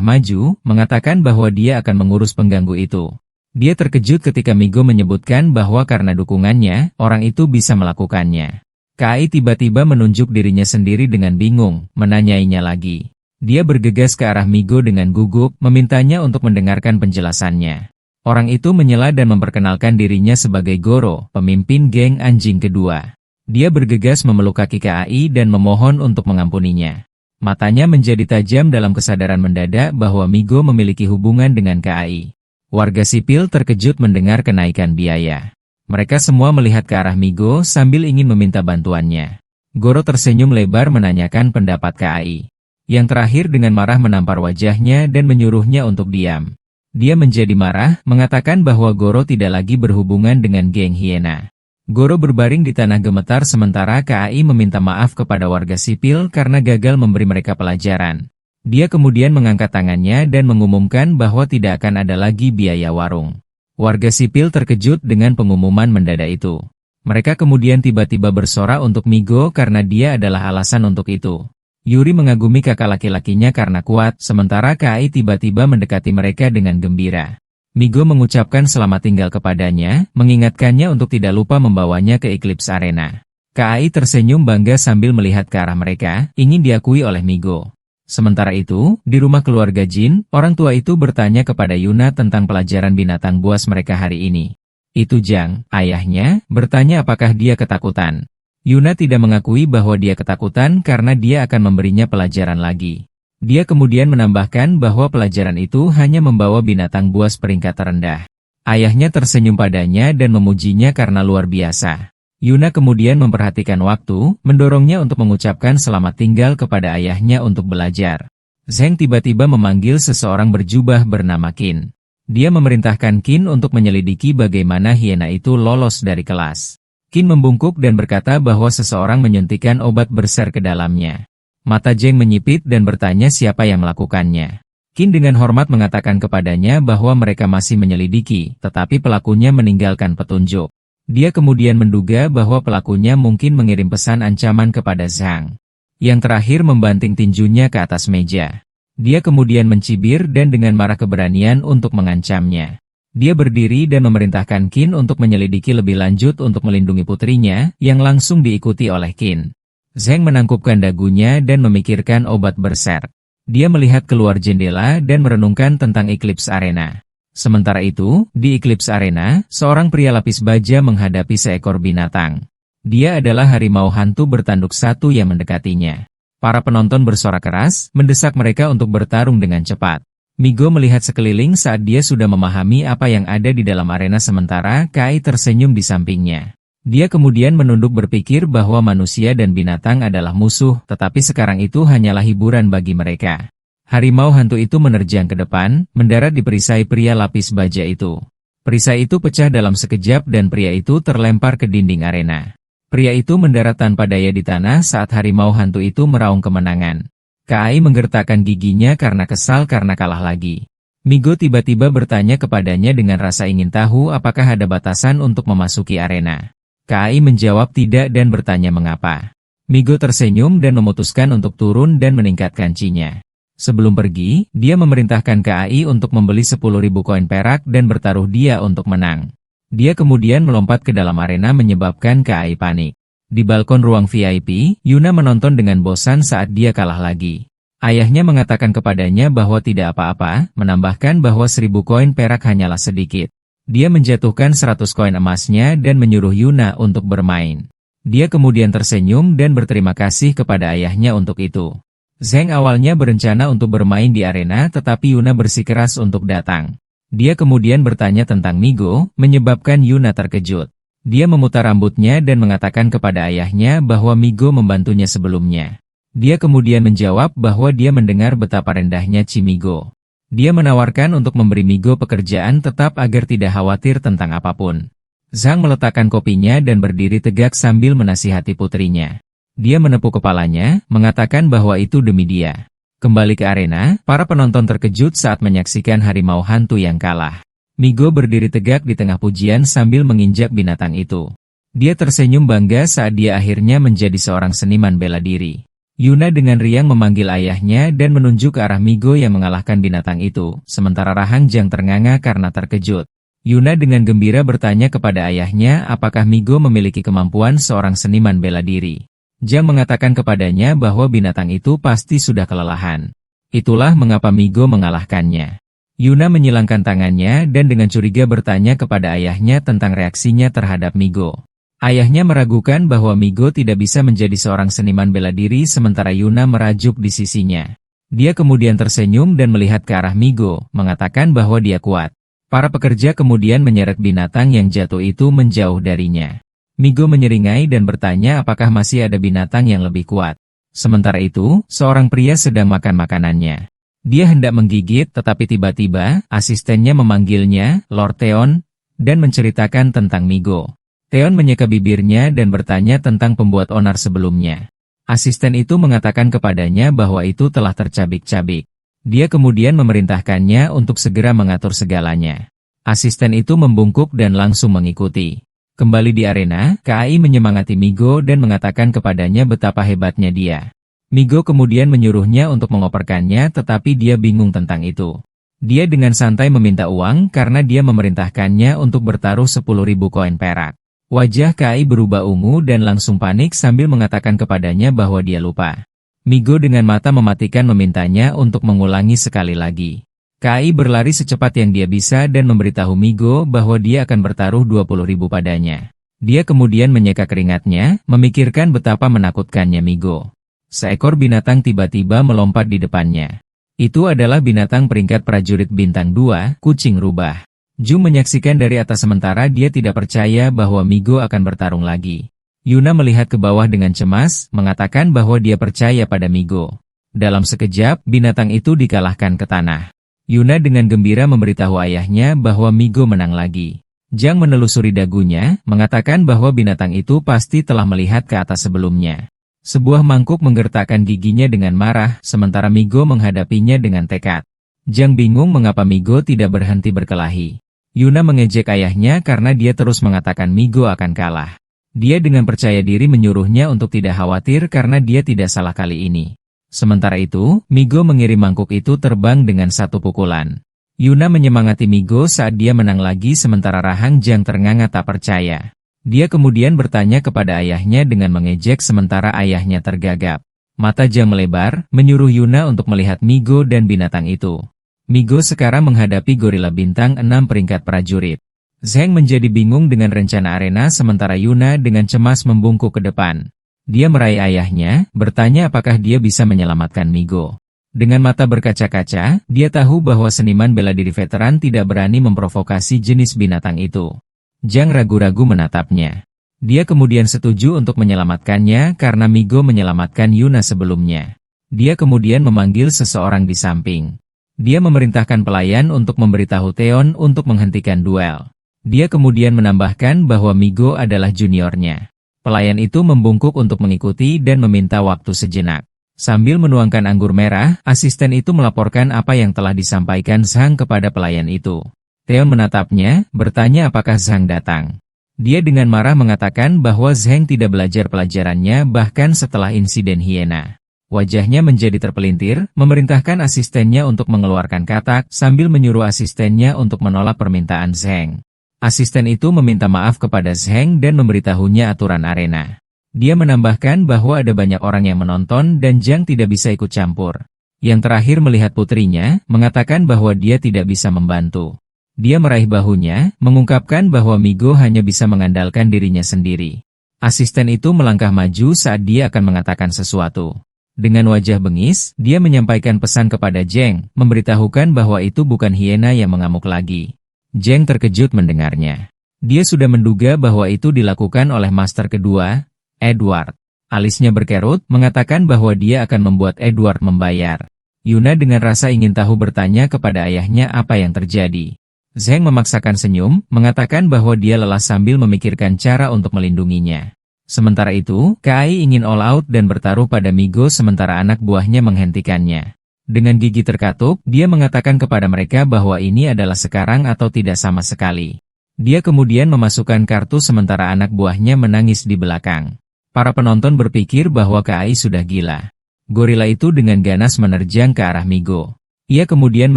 Speaker 1: maju, mengatakan bahwa dia akan mengurus pengganggu itu. Dia terkejut ketika Migo menyebutkan bahwa karena dukungannya, orang itu bisa melakukannya. KAI tiba-tiba menunjuk dirinya sendiri dengan bingung, menanyainya lagi. Dia bergegas ke arah Migo dengan gugup, memintanya untuk mendengarkan penjelasannya. Orang itu menyela dan memperkenalkan dirinya sebagai Goro, pemimpin geng anjing kedua. Dia bergegas memeluk kaki KAI dan memohon untuk mengampuninya. Matanya menjadi tajam dalam kesadaran mendadak bahwa Migo memiliki hubungan dengan KAI. Warga sipil terkejut mendengar kenaikan biaya. Mereka semua melihat ke arah Migo sambil ingin meminta bantuannya. Goro tersenyum lebar menanyakan pendapat KAI. Yang terakhir dengan marah menampar wajahnya dan menyuruhnya untuk diam. Dia menjadi marah, mengatakan bahwa Goro tidak lagi berhubungan dengan geng hiena. Goro berbaring di tanah gemetar sementara KAI meminta maaf kepada warga sipil karena gagal memberi mereka pelajaran. Dia kemudian mengangkat tangannya dan mengumumkan bahwa tidak akan ada lagi biaya warung. Warga sipil terkejut dengan pengumuman mendadak itu. Mereka kemudian tiba-tiba bersorak untuk Migo karena dia adalah alasan untuk itu. Yuri mengagumi kakak laki-lakinya karena kuat, sementara KAI tiba-tiba mendekati mereka dengan gembira. Migo mengucapkan selamat tinggal kepadanya, mengingatkannya untuk tidak lupa membawanya ke Eclipse Arena. KAI tersenyum bangga sambil melihat ke arah mereka, ingin diakui oleh Migo. Sementara itu, di rumah keluarga Jin, orang tua itu bertanya kepada Yuna tentang pelajaran binatang buas mereka hari ini. Itu Jang, ayahnya, bertanya apakah dia ketakutan. Yuna tidak mengakui bahwa dia ketakutan karena dia akan memberinya pelajaran lagi. Dia kemudian menambahkan bahwa pelajaran itu hanya membawa binatang buas peringkat terendah. Ayahnya tersenyum padanya dan memujinya karena luar biasa. Yuna kemudian memperhatikan waktu, mendorongnya untuk mengucapkan selamat tinggal kepada ayahnya untuk belajar. Zheng tiba-tiba memanggil seseorang berjubah bernama Qin. Dia memerintahkan Qin untuk menyelidiki bagaimana hiena itu lolos dari kelas. Qin membungkuk dan berkata bahwa seseorang menyuntikkan obat berser ke dalamnya. Mata Zheng menyipit dan bertanya siapa yang melakukannya. Qin dengan hormat mengatakan kepadanya bahwa mereka masih menyelidiki, tetapi pelakunya meninggalkan petunjuk. Dia kemudian menduga bahwa pelakunya mungkin mengirim pesan ancaman kepada Zhang. Yang terakhir membanting tinjunya ke atas meja. Dia kemudian mencibir dan dengan marah keberanian untuk mengancamnya. Dia berdiri dan memerintahkan Qin untuk menyelidiki lebih lanjut untuk melindungi putrinya, yang langsung diikuti oleh Qin. Zhang menangkupkan dagunya dan memikirkan obat berser. Dia melihat keluar jendela dan merenungkan tentang Eclipse Arena. Sementara itu, di Eclipse Arena, seorang pria lapis baja menghadapi seekor binatang. Dia adalah harimau hantu bertanduk satu yang mendekatinya. Para penonton bersorak keras, mendesak mereka untuk bertarung dengan cepat. Migo melihat sekeliling saat dia sudah memahami apa yang ada di dalam arena sementara KAI tersenyum di sampingnya. Dia kemudian menunduk berpikir bahwa manusia dan binatang adalah musuh, tetapi sekarang itu hanyalah hiburan bagi mereka. Harimau hantu itu menerjang ke depan, mendarat di perisai pria lapis baja itu. Perisai itu pecah dalam sekejap dan pria itu terlempar ke dinding arena. Pria itu mendarat tanpa daya di tanah saat harimau hantu itu meraung kemenangan. KAI menggertakkan giginya karena kesal karena kalah lagi. Migo tiba-tiba bertanya kepadanya dengan rasa ingin tahu apakah ada batasan untuk memasuki arena. KAI menjawab tidak dan bertanya mengapa. Migo tersenyum dan memutuskan untuk turun dan meningkatkan chi-nya. Sebelum pergi, dia memerintahkan KAI untuk membeli 10.000 koin perak dan bertaruh dia untuk menang. Dia kemudian melompat ke dalam arena menyebabkan KAI panik. Di balkon ruang VIP, Yuna menonton dengan bosan saat dia kalah lagi. Ayahnya mengatakan kepadanya bahwa tidak apa-apa, menambahkan bahwa 1.000 koin perak hanyalah sedikit. Dia menjatuhkan 100 koin emasnya dan menyuruh Yuna untuk bermain. Dia kemudian tersenyum dan berterima kasih kepada ayahnya untuk itu. Zheng awalnya berencana untuk bermain di arena tetapi Yuna bersikeras untuk datang. Dia kemudian bertanya tentang Migo, menyebabkan Yuna terkejut. Dia memutar rambutnya dan mengatakan kepada ayahnya bahwa Migo membantunya sebelumnya. Dia kemudian menjawab bahwa dia mendengar betapa rendahnya Chi Migo. Dia menawarkan untuk memberi Migo pekerjaan tetap agar tidak khawatir tentang apapun. Zhang meletakkan kopinya dan berdiri tegak sambil menasihati putrinya. Dia menepuk kepalanya, mengatakan bahwa itu demi dia. Kembali ke arena, para penonton terkejut saat menyaksikan harimau hantu yang kalah. Migo berdiri tegak di tengah pujian sambil menginjak binatang itu. Dia tersenyum bangga saat dia akhirnya menjadi seorang seniman bela diri. Yuna dengan riang memanggil ayahnya dan menunjuk ke arah Migo yang mengalahkan binatang itu, sementara Rahang Jiang ternganga karena terkejut. Yuna dengan gembira bertanya kepada ayahnya apakah Migo memiliki kemampuan seorang seniman bela diri. Jiang mengatakan kepadanya bahwa binatang itu pasti sudah kelelahan. Itulah mengapa Migo mengalahkannya. Yuna menyilangkan tangannya dan dengan curiga bertanya kepada ayahnya tentang reaksinya terhadap Migo. Ayahnya meragukan bahwa Migo tidak bisa menjadi seorang seniman bela diri sementara Yuna merajuk di sisinya. Dia kemudian tersenyum dan melihat ke arah Migo, mengatakan bahwa dia kuat. Para pekerja kemudian menyeret binatang yang jatuh itu menjauh darinya. Migo menyeringai dan bertanya apakah masih ada binatang yang lebih kuat. Sementara itu, seorang pria sedang makan makanannya. Dia hendak menggigit tetapi tiba-tiba, asistennya memanggilnya, Lord Theon, dan menceritakan tentang Migo. Theon menyeka bibirnya dan bertanya tentang pembuat onar sebelumnya. Asisten itu mengatakan kepadanya bahwa itu telah tercabik-cabik. Dia kemudian memerintahkannya untuk segera mengatur segalanya. Asisten itu membungkuk dan langsung mengikuti. Kembali di arena, KAI menyemangati Migo dan mengatakan kepadanya betapa hebatnya dia. Migo kemudian menyuruhnya untuk mengoperkannya tetapi dia bingung tentang itu. Dia dengan santai meminta uang karena dia memerintahkannya untuk bertaruh 10.000 koin perak. Wajah KAI berubah ungu dan langsung panik sambil mengatakan kepadanya bahwa dia lupa. Migo dengan mata mematikan memintanya untuk mengulangi sekali lagi. KAI berlari secepat yang dia bisa dan memberitahu Migo bahwa dia akan bertaruh 20.000 padanya. Dia kemudian menyeka keringatnya, memikirkan betapa menakutkannya Migo. Seekor binatang tiba-tiba melompat di depannya. Itu adalah binatang peringkat prajurit bintang 2, kucing rubah. Ju menyaksikan dari atas sementara dia tidak percaya bahwa Migo akan bertarung lagi. Yuna melihat ke bawah dengan cemas, mengatakan bahwa dia percaya pada Migo. Dalam sekejap, binatang itu dikalahkan ke tanah. Yuna dengan gembira memberitahu ayahnya bahwa Migo menang lagi. Jiang menelusuri dagunya, mengatakan bahwa binatang itu pasti telah melihat ke atas sebelumnya. Sebuah mangkuk menggertakkan giginya dengan marah, sementara Migo menghadapinya dengan tekad. Jiang bingung mengapa Migo tidak berhenti berkelahi. Yuna mengejek ayahnya karena dia terus mengatakan Migo akan kalah. Dia dengan percaya diri menyuruhnya untuk tidak khawatir karena dia tidak salah kali ini. Sementara itu, Migo mengirim mangkuk itu terbang dengan satu pukulan. Yuna menyemangati Migo saat dia menang lagi sementara Rahang Jiang ternganga tak percaya. Dia kemudian bertanya kepada ayahnya dengan mengejek sementara ayahnya tergagap. Mata Jiang melebar, menyuruh Yuna untuk melihat Migo dan binatang itu. Migo sekarang menghadapi gorila bintang 6 peringkat prajurit. Zheng menjadi bingung dengan rencana arena sementara Yuna dengan cemas membungkuk ke depan. Dia meraih ayahnya, bertanya apakah dia bisa menyelamatkan Migo. Dengan mata berkaca-kaca, dia tahu bahwa seniman bela diri veteran tidak berani memprovokasi jenis binatang itu. Jiang ragu-ragu menatapnya. Dia kemudian setuju untuk menyelamatkannya karena Migo menyelamatkan Yuna sebelumnya. Dia kemudian memanggil seseorang di samping. Dia memerintahkan pelayan untuk memberitahu Theon untuk menghentikan duel. Dia kemudian menambahkan bahwa Migo adalah juniornya. Pelayan itu membungkuk untuk mengikuti dan meminta waktu sejenak. Sambil menuangkan anggur merah, asisten itu melaporkan apa yang telah disampaikan Zhang kepada pelayan itu. Theon menatapnya, bertanya apakah Zhang datang. Dia dengan marah mengatakan bahwa Zhang tidak belajar pelajarannya bahkan setelah insiden hiena. Wajahnya menjadi terpelintir, memerintahkan asistennya untuk mengeluarkan katak sambil menyuruh asistennya untuk menolak permintaan Zhang. Asisten itu meminta maaf kepada Zhang dan memberitahunya aturan arena. Dia menambahkan bahwa ada banyak orang yang menonton dan Jiang tidak bisa ikut campur. Yang terakhir melihat putrinya, mengatakan bahwa dia tidak bisa membantu. Dia meraih bahunya, mengungkapkan bahwa Migo hanya bisa mengandalkan dirinya sendiri. Asisten itu melangkah maju saat dia akan mengatakan sesuatu. Dengan wajah bengis, dia menyampaikan pesan kepada Zhang, memberitahukan bahwa itu bukan hiena yang mengamuk lagi. Zhang terkejut mendengarnya. Dia sudah menduga bahwa itu dilakukan oleh master kedua, Edward. Alisnya berkerut, mengatakan bahwa dia akan membuat Edward membayar. Yuna dengan rasa ingin tahu bertanya kepada ayahnya apa yang terjadi. Zheng memaksakan senyum, mengatakan bahwa dia lelah sambil memikirkan cara untuk melindunginya. Sementara itu, Kai ingin all out dan bertaruh pada Migo sementara anak buahnya menghentikannya. Dengan gigi terkatup, dia mengatakan kepada mereka bahwa ini adalah sekarang atau tidak sama sekali. Dia kemudian memasukkan kartu sementara anak buahnya menangis di belakang. Para penonton berpikir bahwa Kai sudah gila. Gorila itu dengan ganas menerjang ke arah Migo. Ia kemudian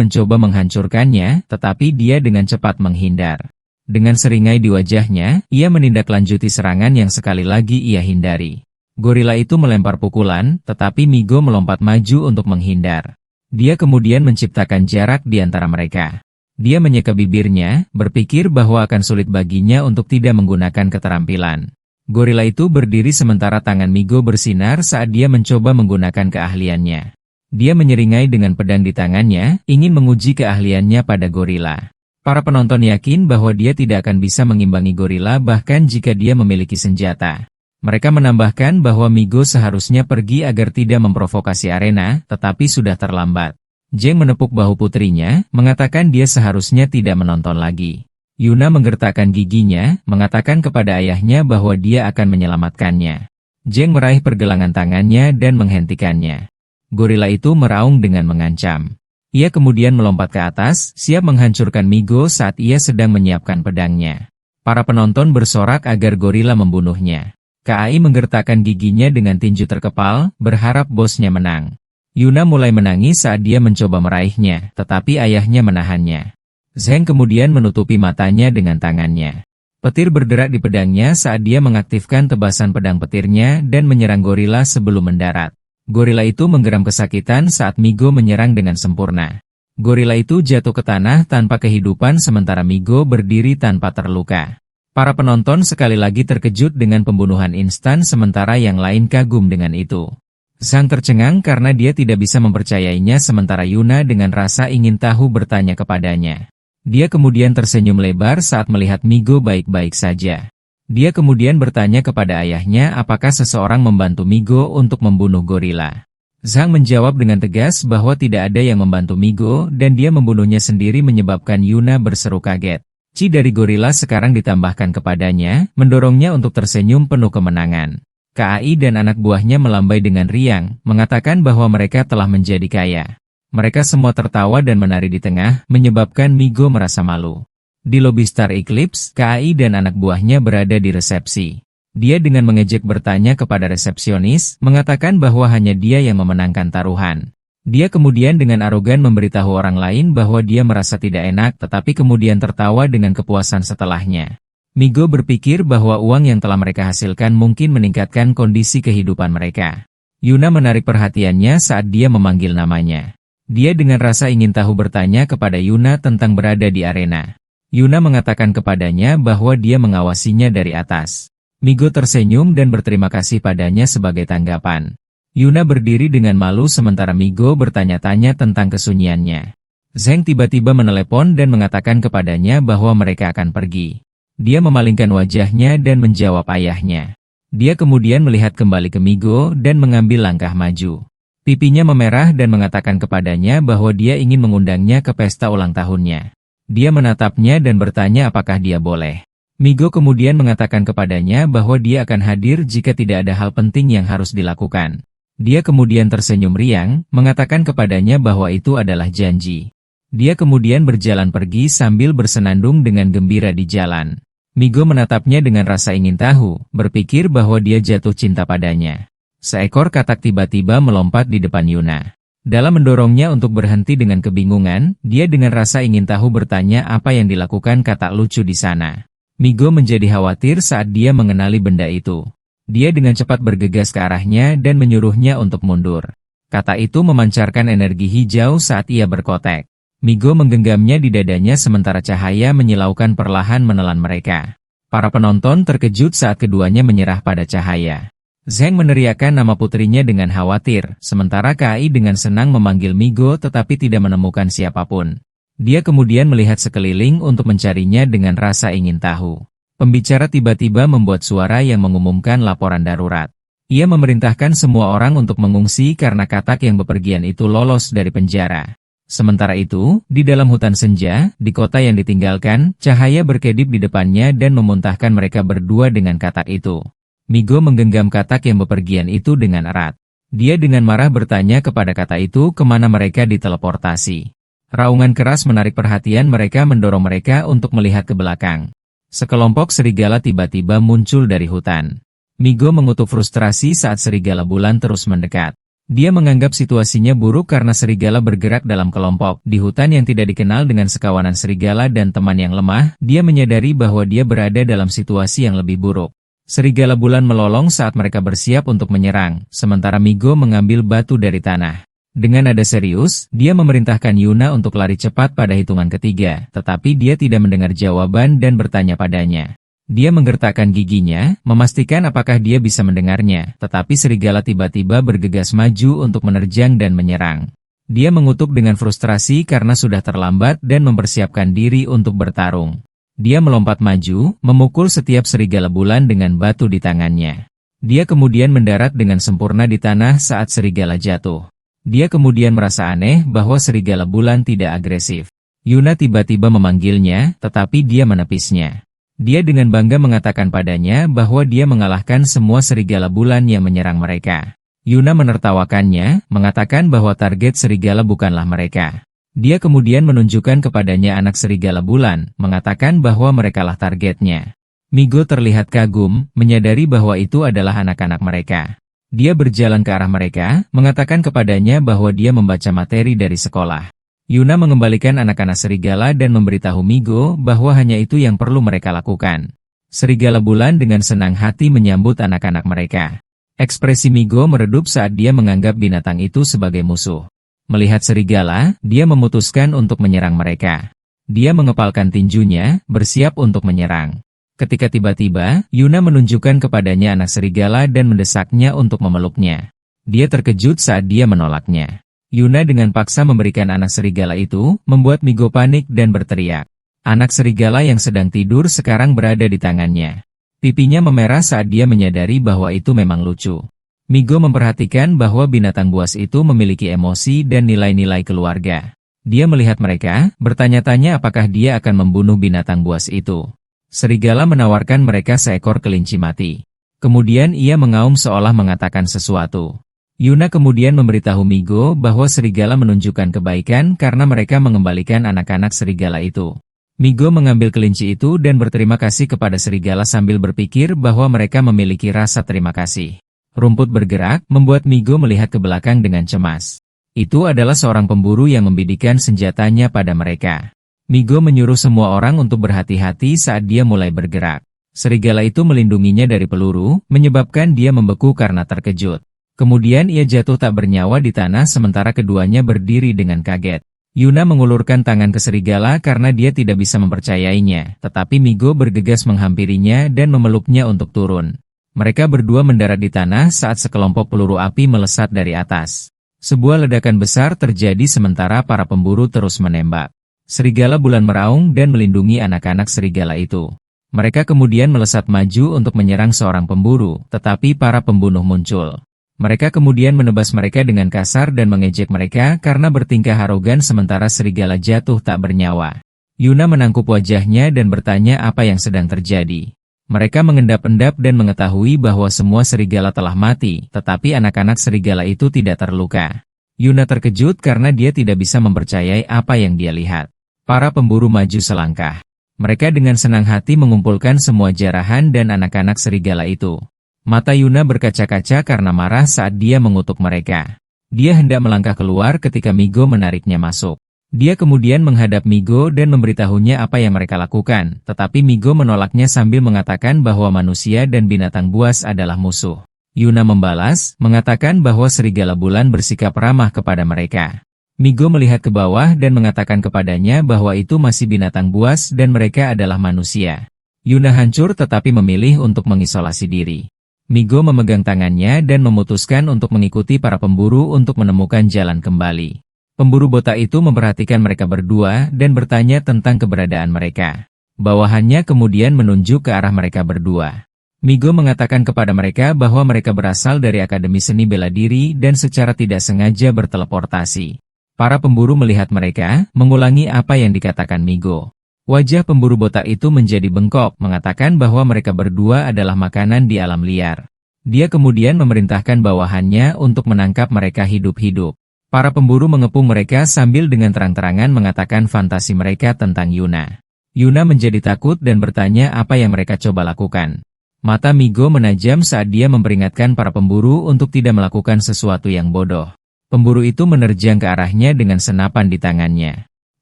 Speaker 1: mencoba menghancurkannya, tetapi dia dengan cepat menghindar. Dengan seringai di wajahnya, ia menindaklanjuti serangan yang sekali lagi ia hindari. Gorila itu melempar pukulan, tetapi Migo melompat maju untuk menghindar. Dia kemudian menciptakan jarak di antara mereka. Dia menyeka bibirnya, berpikir bahwa akan sulit baginya untuk tidak menggunakan keterampilan. Gorila itu berdiri sementara tangan Migo bersinar saat dia mencoba menggunakan keahliannya. Dia menyeringai dengan pedang di tangannya, ingin menguji keahliannya pada gorila. Para penonton yakin bahwa dia tidak akan bisa mengimbangi gorila bahkan jika dia memiliki senjata. Mereka menambahkan bahwa Migo seharusnya pergi agar tidak memprovokasi arena, tetapi sudah terlambat. Zheng menepuk bahu putrinya, mengatakan dia seharusnya tidak menonton lagi. Yuna menggertakkan giginya, mengatakan kepada ayahnya bahwa dia akan menyelamatkannya. Zheng meraih pergelangan tangannya dan menghentikannya. Gorila itu meraung dengan mengancam. Ia kemudian melompat ke atas, siap menghancurkan Migo saat ia sedang menyiapkan pedangnya. Para penonton bersorak agar gorila membunuhnya. Kai menggertakkan giginya dengan tinju terkepal, berharap bosnya menang. Yuna mulai menangis saat dia mencoba meraihnya, tetapi ayahnya menahannya. Zheng kemudian menutupi matanya dengan tangannya. Petir berderak di pedangnya saat dia mengaktifkan tebasan pedang petirnya dan menyerang gorila sebelum mendarat. Gorila itu menggeram kesakitan saat Migo menyerang dengan sempurna. Gorila itu jatuh ke tanah tanpa kehidupan sementara Migo berdiri tanpa terluka. Para penonton sekali lagi terkejut dengan pembunuhan instan sementara yang lain kagum dengan itu. Zhang tercengang karena dia tidak bisa mempercayainya sementara Yuna dengan rasa ingin tahu bertanya kepadanya. Dia kemudian tersenyum lebar saat melihat Migo baik-baik saja. Dia kemudian bertanya kepada ayahnya apakah seseorang membantu Migo untuk membunuh gorila. Zhang menjawab dengan tegas bahwa tidak ada yang membantu Migo dan dia membunuhnya sendiri menyebabkan Yuna berseru kaget. Ci dari gorila sekarang ditambahkan kepadanya, mendorongnya untuk tersenyum penuh kemenangan. Kai dan anak buahnya melambai dengan riang, mengatakan bahwa mereka telah menjadi kaya. Mereka semua tertawa dan menari di tengah, menyebabkan Migo merasa malu. Di lobi Star Eclipse, Kai dan anak buahnya berada di resepsi. Dia dengan mengejek bertanya kepada resepsionis, mengatakan bahwa hanya dia yang memenangkan taruhan. Dia kemudian dengan arogan memberitahu orang lain bahwa dia merasa tidak enak tetapi kemudian tertawa dengan kepuasan setelahnya. Migo berpikir bahwa uang yang telah mereka hasilkan mungkin meningkatkan kondisi kehidupan mereka. Yuna menarik perhatiannya saat dia memanggil namanya. Dia dengan rasa ingin tahu bertanya kepada Yuna tentang berada di arena. Yuna mengatakan kepadanya bahwa dia mengawasinya dari atas. Migo tersenyum dan berterima kasih padanya sebagai tanggapan. Yuna berdiri dengan malu sementara Migo bertanya-tanya tentang kesunyiannya. Zheng tiba-tiba menelepon dan mengatakan kepadanya bahwa mereka akan pergi. Dia memalingkan wajahnya dan menjawab ayahnya. Dia kemudian melihat kembali ke Migo dan mengambil langkah maju. Pipinya memerah dan mengatakan kepadanya bahwa dia ingin mengundangnya ke pesta ulang tahunnya. Dia menatapnya dan bertanya apakah dia boleh. Migo kemudian mengatakan kepadanya bahwa dia akan hadir jika tidak ada hal penting yang harus dilakukan. Dia kemudian tersenyum riang, mengatakan kepadanya bahwa itu adalah janji. Dia kemudian berjalan pergi sambil bersenandung dengan gembira di jalan. Migo menatapnya dengan rasa ingin tahu, berpikir bahwa dia jatuh cinta padanya. Seekor katak tiba-tiba melompat di depan Yuna. Dalam mendorongnya untuk berhenti dengan kebingungan, dia dengan rasa ingin tahu bertanya apa yang dilakukan katak lucu di sana. Migo menjadi khawatir saat dia mengenali benda itu. Dia dengan cepat bergegas ke arahnya dan menyuruhnya untuk mundur. Katak itu memancarkan energi hijau saat ia berkotek. Migo menggenggamnya di dadanya sementara cahaya menyilaukan perlahan menelan mereka. Para penonton terkejut saat keduanya menyerah pada cahaya. Zheng meneriakkan nama putrinya dengan khawatir, sementara Kai dengan senang memanggil Migo tetapi tidak menemukan siapapun. Dia kemudian melihat sekeliling untuk mencarinya dengan rasa ingin tahu. Pembicara tiba-tiba membuat suara yang mengumumkan laporan darurat. Ia memerintahkan semua orang untuk mengungsi karena katak yang bepergian itu lolos dari penjara. Sementara itu, di dalam hutan senja, di kota yang ditinggalkan, cahaya berkedip di depannya dan memuntahkan mereka berdua dengan katak itu. Migo menggenggam katak yang bepergian itu dengan erat. Dia dengan marah bertanya kepada katak itu kemana mereka diteleportasi. Raungan keras menarik perhatian mereka mendorong mereka untuk melihat ke belakang. Sekelompok serigala tiba-tiba muncul dari hutan. Migo mengutuk frustrasi saat serigala bulan terus mendekat. Dia menganggap situasinya buruk karena serigala bergerak dalam kelompok. Di hutan yang tidak dikenal dengan sekawanan serigala dan teman yang lemah, dia menyadari bahwa dia berada dalam situasi yang lebih buruk. Serigala bulan melolong saat mereka bersiap untuk menyerang, sementara Migo mengambil batu dari tanah. Dengan nada serius, dia memerintahkan Yuna untuk lari cepat pada hitungan ketiga, tetapi dia tidak mendengar jawaban dan bertanya padanya. Dia menggertakkan giginya, memastikan apakah dia bisa mendengarnya, tetapi serigala tiba-tiba bergegas maju untuk menerjang dan menyerang. Dia mengutuk dengan frustrasi karena sudah terlambat dan mempersiapkan diri untuk bertarung. Dia melompat maju, memukul setiap serigala bulan dengan batu di tangannya. Dia kemudian mendarat dengan sempurna di tanah saat serigala jatuh. Dia kemudian merasa aneh bahwa serigala bulan tidak agresif. Yuna tiba-tiba memanggilnya, tetapi dia menepisnya. Dia dengan bangga mengatakan padanya bahwa dia mengalahkan semua serigala bulan yang menyerang mereka. Yuna menertawakannya, mengatakan bahwa target serigala bukanlah mereka. Dia kemudian menunjukkan kepadanya anak serigala bulan, mengatakan bahwa merekalah targetnya. Migo terlihat kagum, menyadari bahwa itu adalah anak-anak mereka. Dia berjalan ke arah mereka, mengatakan kepadanya bahwa dia membaca materi dari sekolah. Yuna mengembalikan anak-anak serigala dan memberitahu Migo bahwa hanya itu yang perlu mereka lakukan. Serigala bulan dengan senang hati menyambut anak-anak mereka. Ekspresi Migo meredup saat dia menganggap binatang itu sebagai musuh. Melihat serigala, dia memutuskan untuk menyerang mereka. Dia mengepalkan tinjunya, bersiap untuk menyerang. Ketika tiba-tiba, Yuna menunjukkan kepadanya anak serigala dan mendesaknya untuk memeluknya. Dia terkejut saat dia menolaknya. Yuna dengan paksa memberikan anak serigala itu, membuat Migo panik dan berteriak. Anak serigala yang sedang tidur sekarang berada di tangannya. Pipinya memerah saat dia menyadari bahwa itu memang lucu. Migo memperhatikan bahwa binatang buas itu memiliki emosi dan nilai-nilai keluarga. Dia melihat mereka, bertanya-tanya apakah dia akan membunuh binatang buas itu. Serigala menawarkan mereka seekor kelinci mati. Kemudian ia mengaum seolah mengatakan sesuatu. Yuna kemudian memberitahu Migo bahwa serigala menunjukkan kebaikan karena mereka mengembalikan anak-anak serigala itu. Migo mengambil kelinci itu dan berterima kasih kepada serigala sambil berpikir bahwa mereka memiliki rasa terima kasih. Rumput bergerak, membuat Migo melihat ke belakang dengan cemas. Itu adalah seorang pemburu yang membidikan senjatanya pada mereka. Migo menyuruh semua orang untuk berhati-hati saat dia mulai bergerak. Serigala itu melindunginya dari peluru, menyebabkan dia membeku karena terkejut. Kemudian ia jatuh tak bernyawa di tanah sementara keduanya berdiri dengan kaget. Yuna mengulurkan tangan ke serigala karena dia tidak bisa mempercayainya, tetapi Migo bergegas menghampirinya dan memeluknya untuk turun. Mereka berdua mendarat di tanah saat sekelompok peluru api melesat dari atas. Sebuah ledakan besar terjadi sementara para pemburu terus menembak. Serigala bulan meraung dan melindungi anak-anak serigala itu. Mereka kemudian melesat maju untuk menyerang seorang pemburu, tetapi para pembunuh muncul. Mereka kemudian menebas mereka dengan kasar dan mengejek mereka karena bertingkah arogan sementara serigala jatuh tak bernyawa. Yuna menangkup wajahnya dan bertanya apa yang sedang terjadi. Mereka mengendap-endap dan mengetahui bahwa semua serigala telah mati, tetapi anak-anak serigala itu tidak terluka. Yuna terkejut karena dia tidak bisa mempercayai apa yang dia lihat. Para pemburu maju selangkah. Mereka dengan senang hati mengumpulkan semua jarahan dan anak-anak serigala itu. Mata Yuna berkaca-kaca karena marah saat dia mengutuk mereka. Dia hendak melangkah keluar ketika Migo menariknya masuk. Dia kemudian menghadap Migo dan memberitahunya apa yang mereka lakukan, tetapi Migo menolaknya sambil mengatakan bahwa manusia dan binatang buas adalah musuh. Yuna membalas, mengatakan bahwa serigala bulan bersikap ramah kepada mereka. Migo melihat ke bawah dan mengatakan kepadanya bahwa itu masih binatang buas dan mereka adalah manusia. Yuna hancur tetapi memilih untuk mengisolasi diri. Migo memegang tangannya dan memutuskan untuk mengikuti para pemburu untuk menemukan jalan kembali. Pemburu botak itu memperhatikan mereka berdua dan bertanya tentang keberadaan mereka. Bawahannya kemudian menunjuk ke arah mereka berdua. Migo mengatakan kepada mereka bahwa mereka berasal dari Akademi Seni Bela Diri dan secara tidak sengaja berteleportasi. Para pemburu melihat mereka, mengulangi apa yang dikatakan Migo. Wajah pemburu botak itu menjadi bengkok, mengatakan bahwa mereka berdua adalah makanan di alam liar. Dia kemudian memerintahkan bawahannya untuk menangkap mereka hidup-hidup. Para pemburu mengepung mereka sambil dengan terang-terangan mengatakan fantasi mereka tentang Yuna. Yuna menjadi takut dan bertanya apa yang mereka coba lakukan. Mata Migo menajam saat dia memperingatkan para pemburu untuk tidak melakukan sesuatu yang bodoh. Pemburu itu menerjang ke arahnya dengan senapan di tangannya.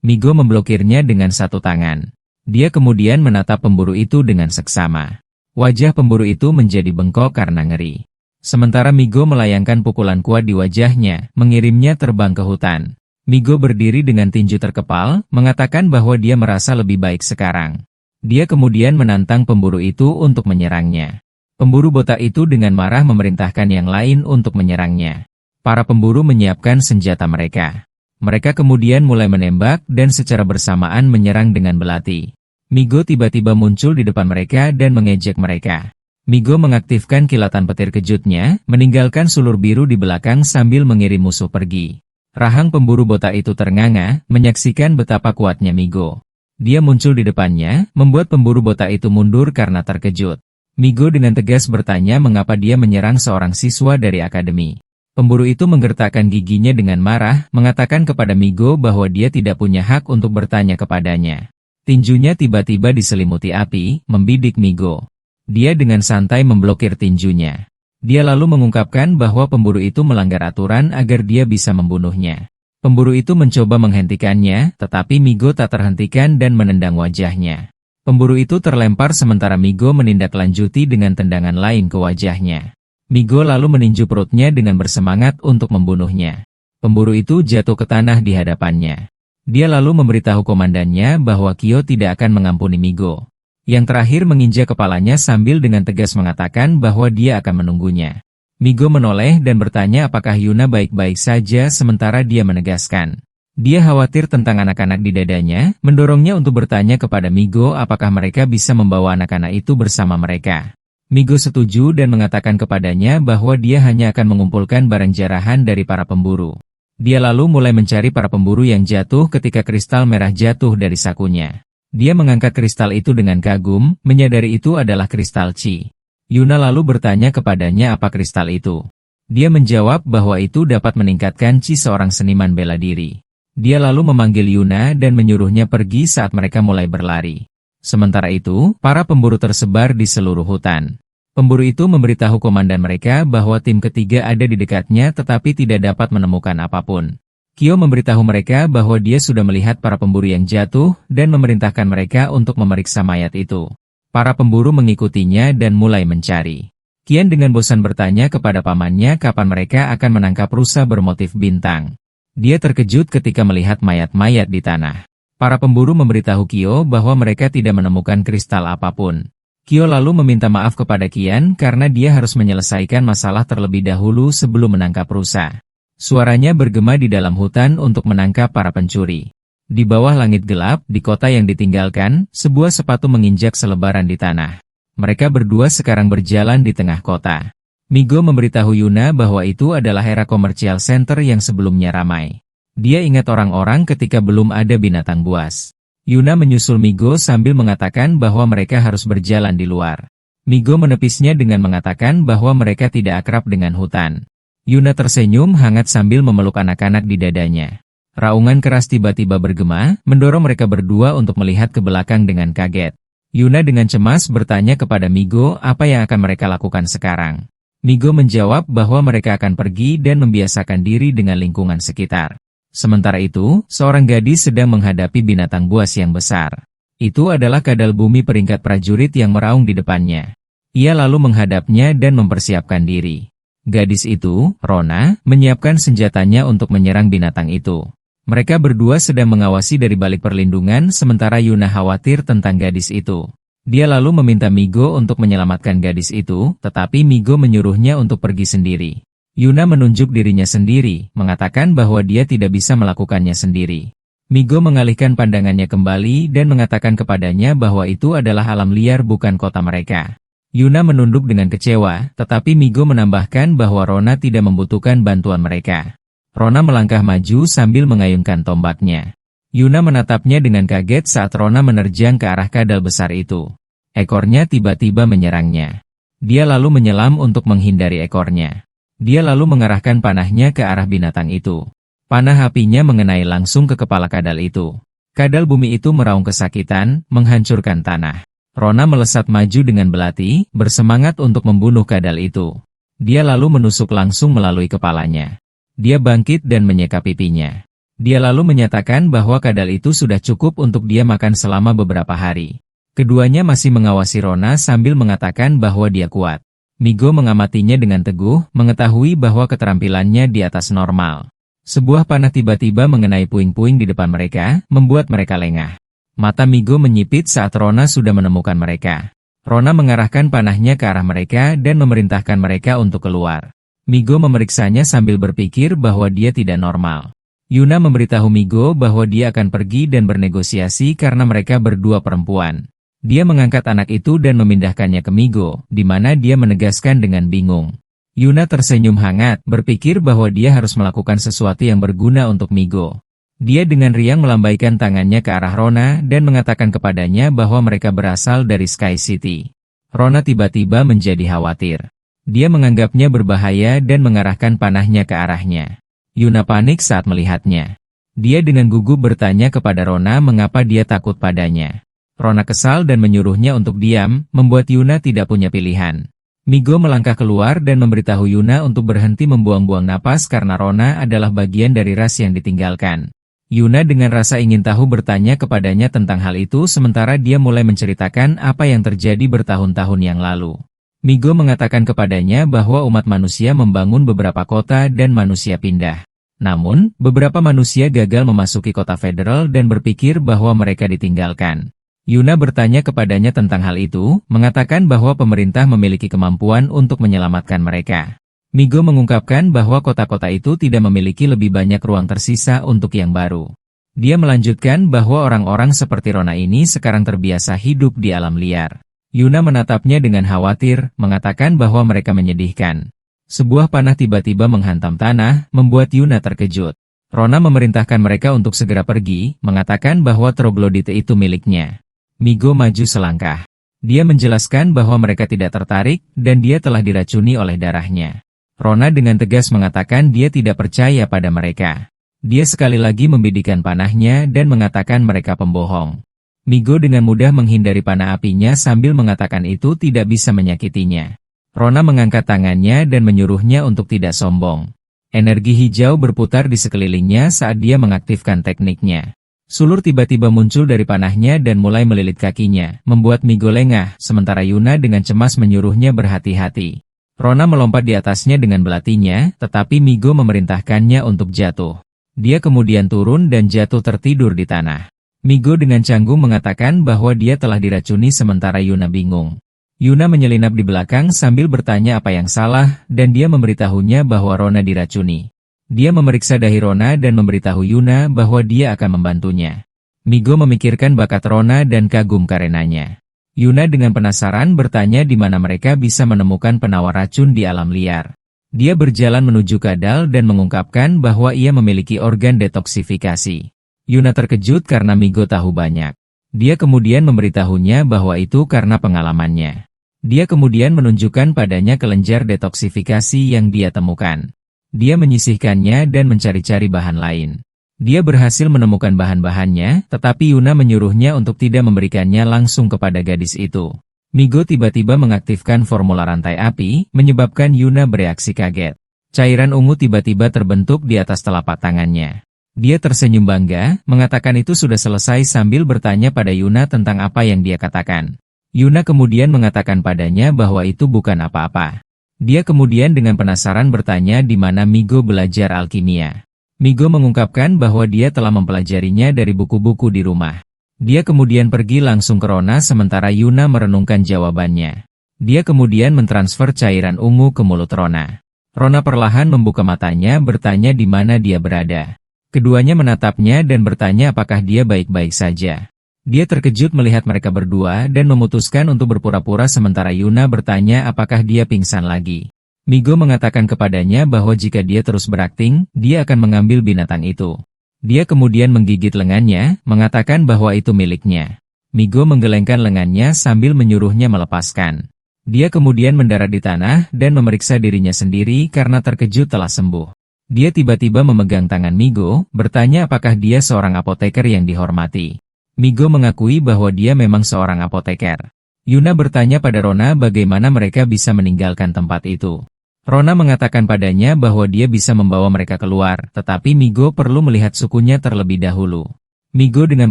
Speaker 1: Migo memblokirnya dengan satu tangan. Dia kemudian menatap pemburu itu dengan seksama. Wajah pemburu itu menjadi bengkok karena ngeri. Sementara Migo melayangkan pukulan kuat di wajahnya, mengirimnya terbang ke hutan. Migo berdiri dengan tinju terkepal, mengatakan bahwa dia merasa lebih baik sekarang. Dia kemudian menantang pemburu itu untuk menyerangnya. Pemburu botak itu dengan marah memerintahkan yang lain untuk menyerangnya. Para pemburu menyiapkan senjata mereka. Mereka kemudian mulai menembak dan secara bersamaan menyerang dengan belati. Migo tiba-tiba muncul di depan mereka dan mengejek mereka. Migo mengaktifkan kilatan petir kejutnya, meninggalkan sulur biru di belakang sambil mengirim musuh pergi. Rahang pemburu botak itu ternganga, menyaksikan betapa kuatnya Migo. Dia muncul di depannya, membuat pemburu botak itu mundur karena terkejut. Migo dengan tegas bertanya mengapa dia menyerang seorang siswa dari akademi. Pemburu itu menggertakkan giginya dengan marah, mengatakan kepada Migo bahwa dia tidak punya hak untuk bertanya kepadanya. Tinjunya tiba-tiba diselimuti api, membidik Migo. Dia dengan santai memblokir tinjunya. Dia lalu mengungkapkan bahwa pemburu itu melanggar aturan agar dia bisa membunuhnya. Pemburu itu mencoba menghentikannya, tetapi Migo tak terhentikan dan menendang wajahnya. Pemburu itu terlempar sementara Migo menindaklanjuti dengan tendangan lain ke wajahnya. Migo lalu meninju perutnya dengan bersemangat untuk membunuhnya. Pemburu itu jatuh ke tanah di hadapannya. Dia lalu memberitahu komandannya bahwa Kyo tidak akan mengampuni Migo. Yang terakhir menginjak kepalanya sambil dengan tegas mengatakan bahwa dia akan menunggunya. Migo menoleh dan bertanya apakah Yuna baik-baik saja sementara dia menegaskan. Dia khawatir tentang anak-anak di dadanya, mendorongnya untuk bertanya kepada Migo apakah mereka bisa membawa anak-anak itu bersama mereka. Migo setuju dan mengatakan kepadanya bahwa dia hanya akan mengumpulkan barang jarahan dari para pemburu. Dia lalu mulai mencari para pemburu yang jatuh ketika kristal merah jatuh dari sakunya. Dia mengangkat kristal itu dengan kagum, menyadari itu adalah kristal Chi. Yuna lalu bertanya kepadanya apa kristal itu. Dia menjawab bahwa itu dapat meningkatkan Chi seorang seniman bela diri. Dia lalu memanggil Yuna dan menyuruhnya pergi saat mereka mulai berlari. Sementara itu, para pemburu tersebar di seluruh hutan. Pemburu itu memberitahu komandan mereka bahwa tim ketiga ada di dekatnya tetapi tidak dapat menemukan apapun. Kyo memberitahu mereka bahwa dia sudah melihat para pemburu yang jatuh dan memerintahkan mereka untuk memeriksa mayat itu. Para pemburu mengikutinya dan mulai mencari. Qian dengan bosan bertanya kepada pamannya kapan mereka akan menangkap rusa bermotif bintang. Dia terkejut ketika melihat mayat-mayat di tanah. Para pemburu memberitahu Kyo bahwa mereka tidak menemukan kristal apapun. Kyo lalu meminta maaf kepada Qian karena dia harus menyelesaikan masalah terlebih dahulu sebelum menangkap rusa. Suaranya bergema di dalam hutan untuk menangkap para pencuri. Di bawah langit gelap, di kota yang ditinggalkan, sebuah sepatu menginjak selebaran di tanah. Mereka berdua sekarang berjalan di tengah kota. Migo memberitahu Yuna bahwa itu adalah era komersial center yang sebelumnya ramai. Dia ingat orang-orang ketika belum ada binatang buas. Yuna menyusul Migo sambil mengatakan bahwa mereka harus berjalan di luar. Migo menepisnya dengan mengatakan bahwa mereka tidak akrab dengan hutan. Yuna tersenyum hangat sambil memeluk anak-anak di dadanya. Raungan keras tiba-tiba bergema, mendorong mereka berdua untuk melihat ke belakang dengan kaget. Yuna dengan cemas bertanya kepada Migo apa yang akan mereka lakukan sekarang. Migo menjawab bahwa mereka akan pergi dan membiasakan diri dengan lingkungan sekitar. Sementara itu, seorang gadis sedang menghadapi binatang buas yang besar. Itu adalah kadal bumi peringkat prajurit yang meraung di depannya. Ia lalu menghadapnya dan mempersiapkan diri. Gadis itu, Rona, menyiapkan senjatanya untuk menyerang binatang itu. Mereka berdua sedang mengawasi dari balik perlindungan sementara Yuna khawatir tentang gadis itu. Dia lalu meminta Migo untuk menyelamatkan gadis itu, tetapi Migo menyuruhnya untuk pergi sendiri. Yuna menunjuk dirinya sendiri, mengatakan bahwa dia tidak bisa melakukannya sendiri. Migo mengalihkan pandangannya kembali dan mengatakan kepadanya bahwa itu adalah alam liar bukan kota mereka. Yuna menunduk dengan kecewa, tetapi Migo menambahkan bahwa Rona tidak membutuhkan bantuan mereka. Rona melangkah maju sambil mengayunkan tombaknya. Yuna menatapnya dengan kaget saat Rona menerjang ke arah kadal besar itu. Ekornya tiba-tiba menyerangnya. Dia lalu menyelam untuk menghindari ekornya. Dia lalu mengarahkan panahnya ke arah binatang itu. Panah apinya mengenai langsung ke kepala kadal itu. Kadal bumi itu meraung kesakitan, menghancurkan tanah. Rona melesat maju dengan belati, bersemangat untuk membunuh kadal itu. Dia lalu menusuk langsung melalui kepalanya. Dia bangkit dan menyeka pipinya. Dia lalu menyatakan bahwa kadal itu sudah cukup untuk dia makan selama beberapa hari. Keduanya masih mengawasi Rona sambil mengatakan bahwa dia kuat. Migo mengamatinya dengan teguh, mengetahui bahwa keterampilannya di atas normal. Sebuah panah tiba-tiba mengenai puing-puing di depan mereka, membuat mereka lengah. Mata Migo menyipit saat Rona sudah menemukan mereka. Rona mengarahkan panahnya ke arah mereka dan memerintahkan mereka untuk keluar. Migo memeriksanya sambil berpikir bahwa dia tidak normal. Yuna memberitahu Migo bahwa dia akan pergi dan bernegosiasi karena mereka berdua perempuan. Dia mengangkat anak itu dan memindahkannya ke Migo, di mana dia menegaskan dengan bingung. Yuna tersenyum hangat, berpikir bahwa dia harus melakukan sesuatu yang berguna untuk Migo. Dia dengan riang melambaikan tangannya ke arah Rona dan mengatakan kepadanya bahwa mereka berasal dari Sky City. Rona tiba-tiba menjadi khawatir. Dia menganggapnya berbahaya dan mengarahkan panahnya ke arahnya. Yuna panik saat melihatnya. Dia dengan gugup bertanya kepada Rona mengapa dia takut padanya. Rona kesal dan menyuruhnya untuk diam, membuat Yuna tidak punya pilihan. Migo melangkah keluar dan memberitahu Yuna untuk berhenti membuang-buang napas karena Rona adalah bagian dari ras yang ditinggalkan. Yuna dengan rasa ingin tahu bertanya kepadanya tentang hal itu sementara dia mulai menceritakan apa yang terjadi bertahun-tahun yang lalu. Migo mengatakan kepadanya bahwa umat manusia membangun beberapa kota dan manusia pindah. Namun, beberapa manusia gagal memasuki kota federal dan berpikir bahwa mereka ditinggalkan. Yuna bertanya kepadanya tentang hal itu, mengatakan bahwa pemerintah memiliki kemampuan untuk menyelamatkan mereka. Migo mengungkapkan bahwa kota-kota itu tidak memiliki lebih banyak ruang tersisa untuk yang baru. Dia melanjutkan bahwa orang-orang seperti Rona ini sekarang terbiasa hidup di alam liar. Yuna menatapnya dengan khawatir, mengatakan bahwa mereka menyedihkan. Sebuah panah tiba-tiba menghantam tanah, membuat Yuna terkejut. Rona memerintahkan mereka untuk segera pergi, mengatakan bahwa troglodite itu miliknya. Migo maju selangkah. Dia menjelaskan bahwa mereka tidak tertarik, dan dia telah diracuni oleh darahnya. Rona dengan tegas mengatakan dia tidak percaya pada mereka. Dia sekali lagi membidikan panahnya dan mengatakan mereka pembohong. Migo dengan mudah menghindari panah apinya sambil mengatakan itu tidak bisa menyakitinya. Rona mengangkat tangannya dan menyuruhnya untuk tidak sombong. Energi hijau berputar di sekelilingnya saat dia mengaktifkan tekniknya. Sulur tiba-tiba muncul dari panahnya dan mulai melilit kakinya, membuat Migo lengah, sementara Yuna dengan cemas menyuruhnya berhati-hati. Rona melompat di atasnya dengan belatinya, tetapi Migo memerintahkannya untuk jatuh. Dia kemudian turun dan jatuh tertidur di tanah. Migo dengan canggung mengatakan bahwa dia telah diracuni sementara Yuna bingung. Yuna menyelinap di belakang sambil bertanya apa yang salah, dan dia memberitahunya bahwa Rona diracuni. Dia memeriksa dahi Rona dan memberitahu Yuna bahwa dia akan membantunya. Migo memikirkan bakat Rona dan kagum karenanya. Yuna dengan penasaran bertanya di mana mereka bisa menemukan penawar racun di alam liar. Dia berjalan menuju kadal dan mengungkapkan bahwa ia memiliki organ detoksifikasi. Yuna terkejut karena Migo tahu banyak. Dia kemudian memberitahunya bahwa itu karena pengalamannya. Dia kemudian menunjukkan padanya kelenjar detoksifikasi yang dia temukan. Dia menyisihkannya dan mencari-cari bahan lain. Dia berhasil menemukan bahan-bahannya, tetapi Yuna menyuruhnya untuk tidak memberikannya langsung kepada gadis itu. Migo tiba-tiba mengaktifkan formula rantai api, menyebabkan Yuna bereaksi kaget. Cairan ungu tiba-tiba terbentuk di atas telapak tangannya. Dia tersenyum bangga, mengatakan itu sudah selesai sambil bertanya pada Yuna tentang apa yang dia katakan. Yuna kemudian mengatakan padanya bahwa itu bukan apa-apa. Dia kemudian dengan penasaran bertanya di mana Migo belajar alkimia. Migo mengungkapkan bahwa dia telah mempelajarinya dari buku-buku di rumah. Dia kemudian pergi langsung ke Rona sementara Yuna merenungkan jawabannya. Dia kemudian mentransfer cairan ungu ke mulut Rona. Rona perlahan membuka matanya bertanya di mana dia berada. Keduanya menatapnya dan bertanya apakah dia baik-baik saja. Dia terkejut melihat mereka berdua dan memutuskan untuk berpura-pura sementara Yuna bertanya apakah dia pingsan lagi. Migo mengatakan kepadanya bahwa jika dia terus berakting, dia akan mengambil binatang itu. Dia kemudian menggigit lengannya, mengatakan bahwa itu miliknya. Migo menggelengkan lengannya sambil menyuruhnya melepaskan. Dia kemudian mendarat di tanah dan memeriksa dirinya sendiri karena terkejut telah sembuh. Dia tiba-tiba memegang tangan Migo, bertanya apakah dia seorang apoteker yang dihormati. Migo mengakui bahwa dia memang seorang apoteker. Yuna bertanya pada Rona bagaimana mereka bisa meninggalkan tempat itu. Rona mengatakan padanya bahwa dia bisa membawa mereka keluar, tetapi Migo perlu melihat sukunya terlebih dahulu. Migo dengan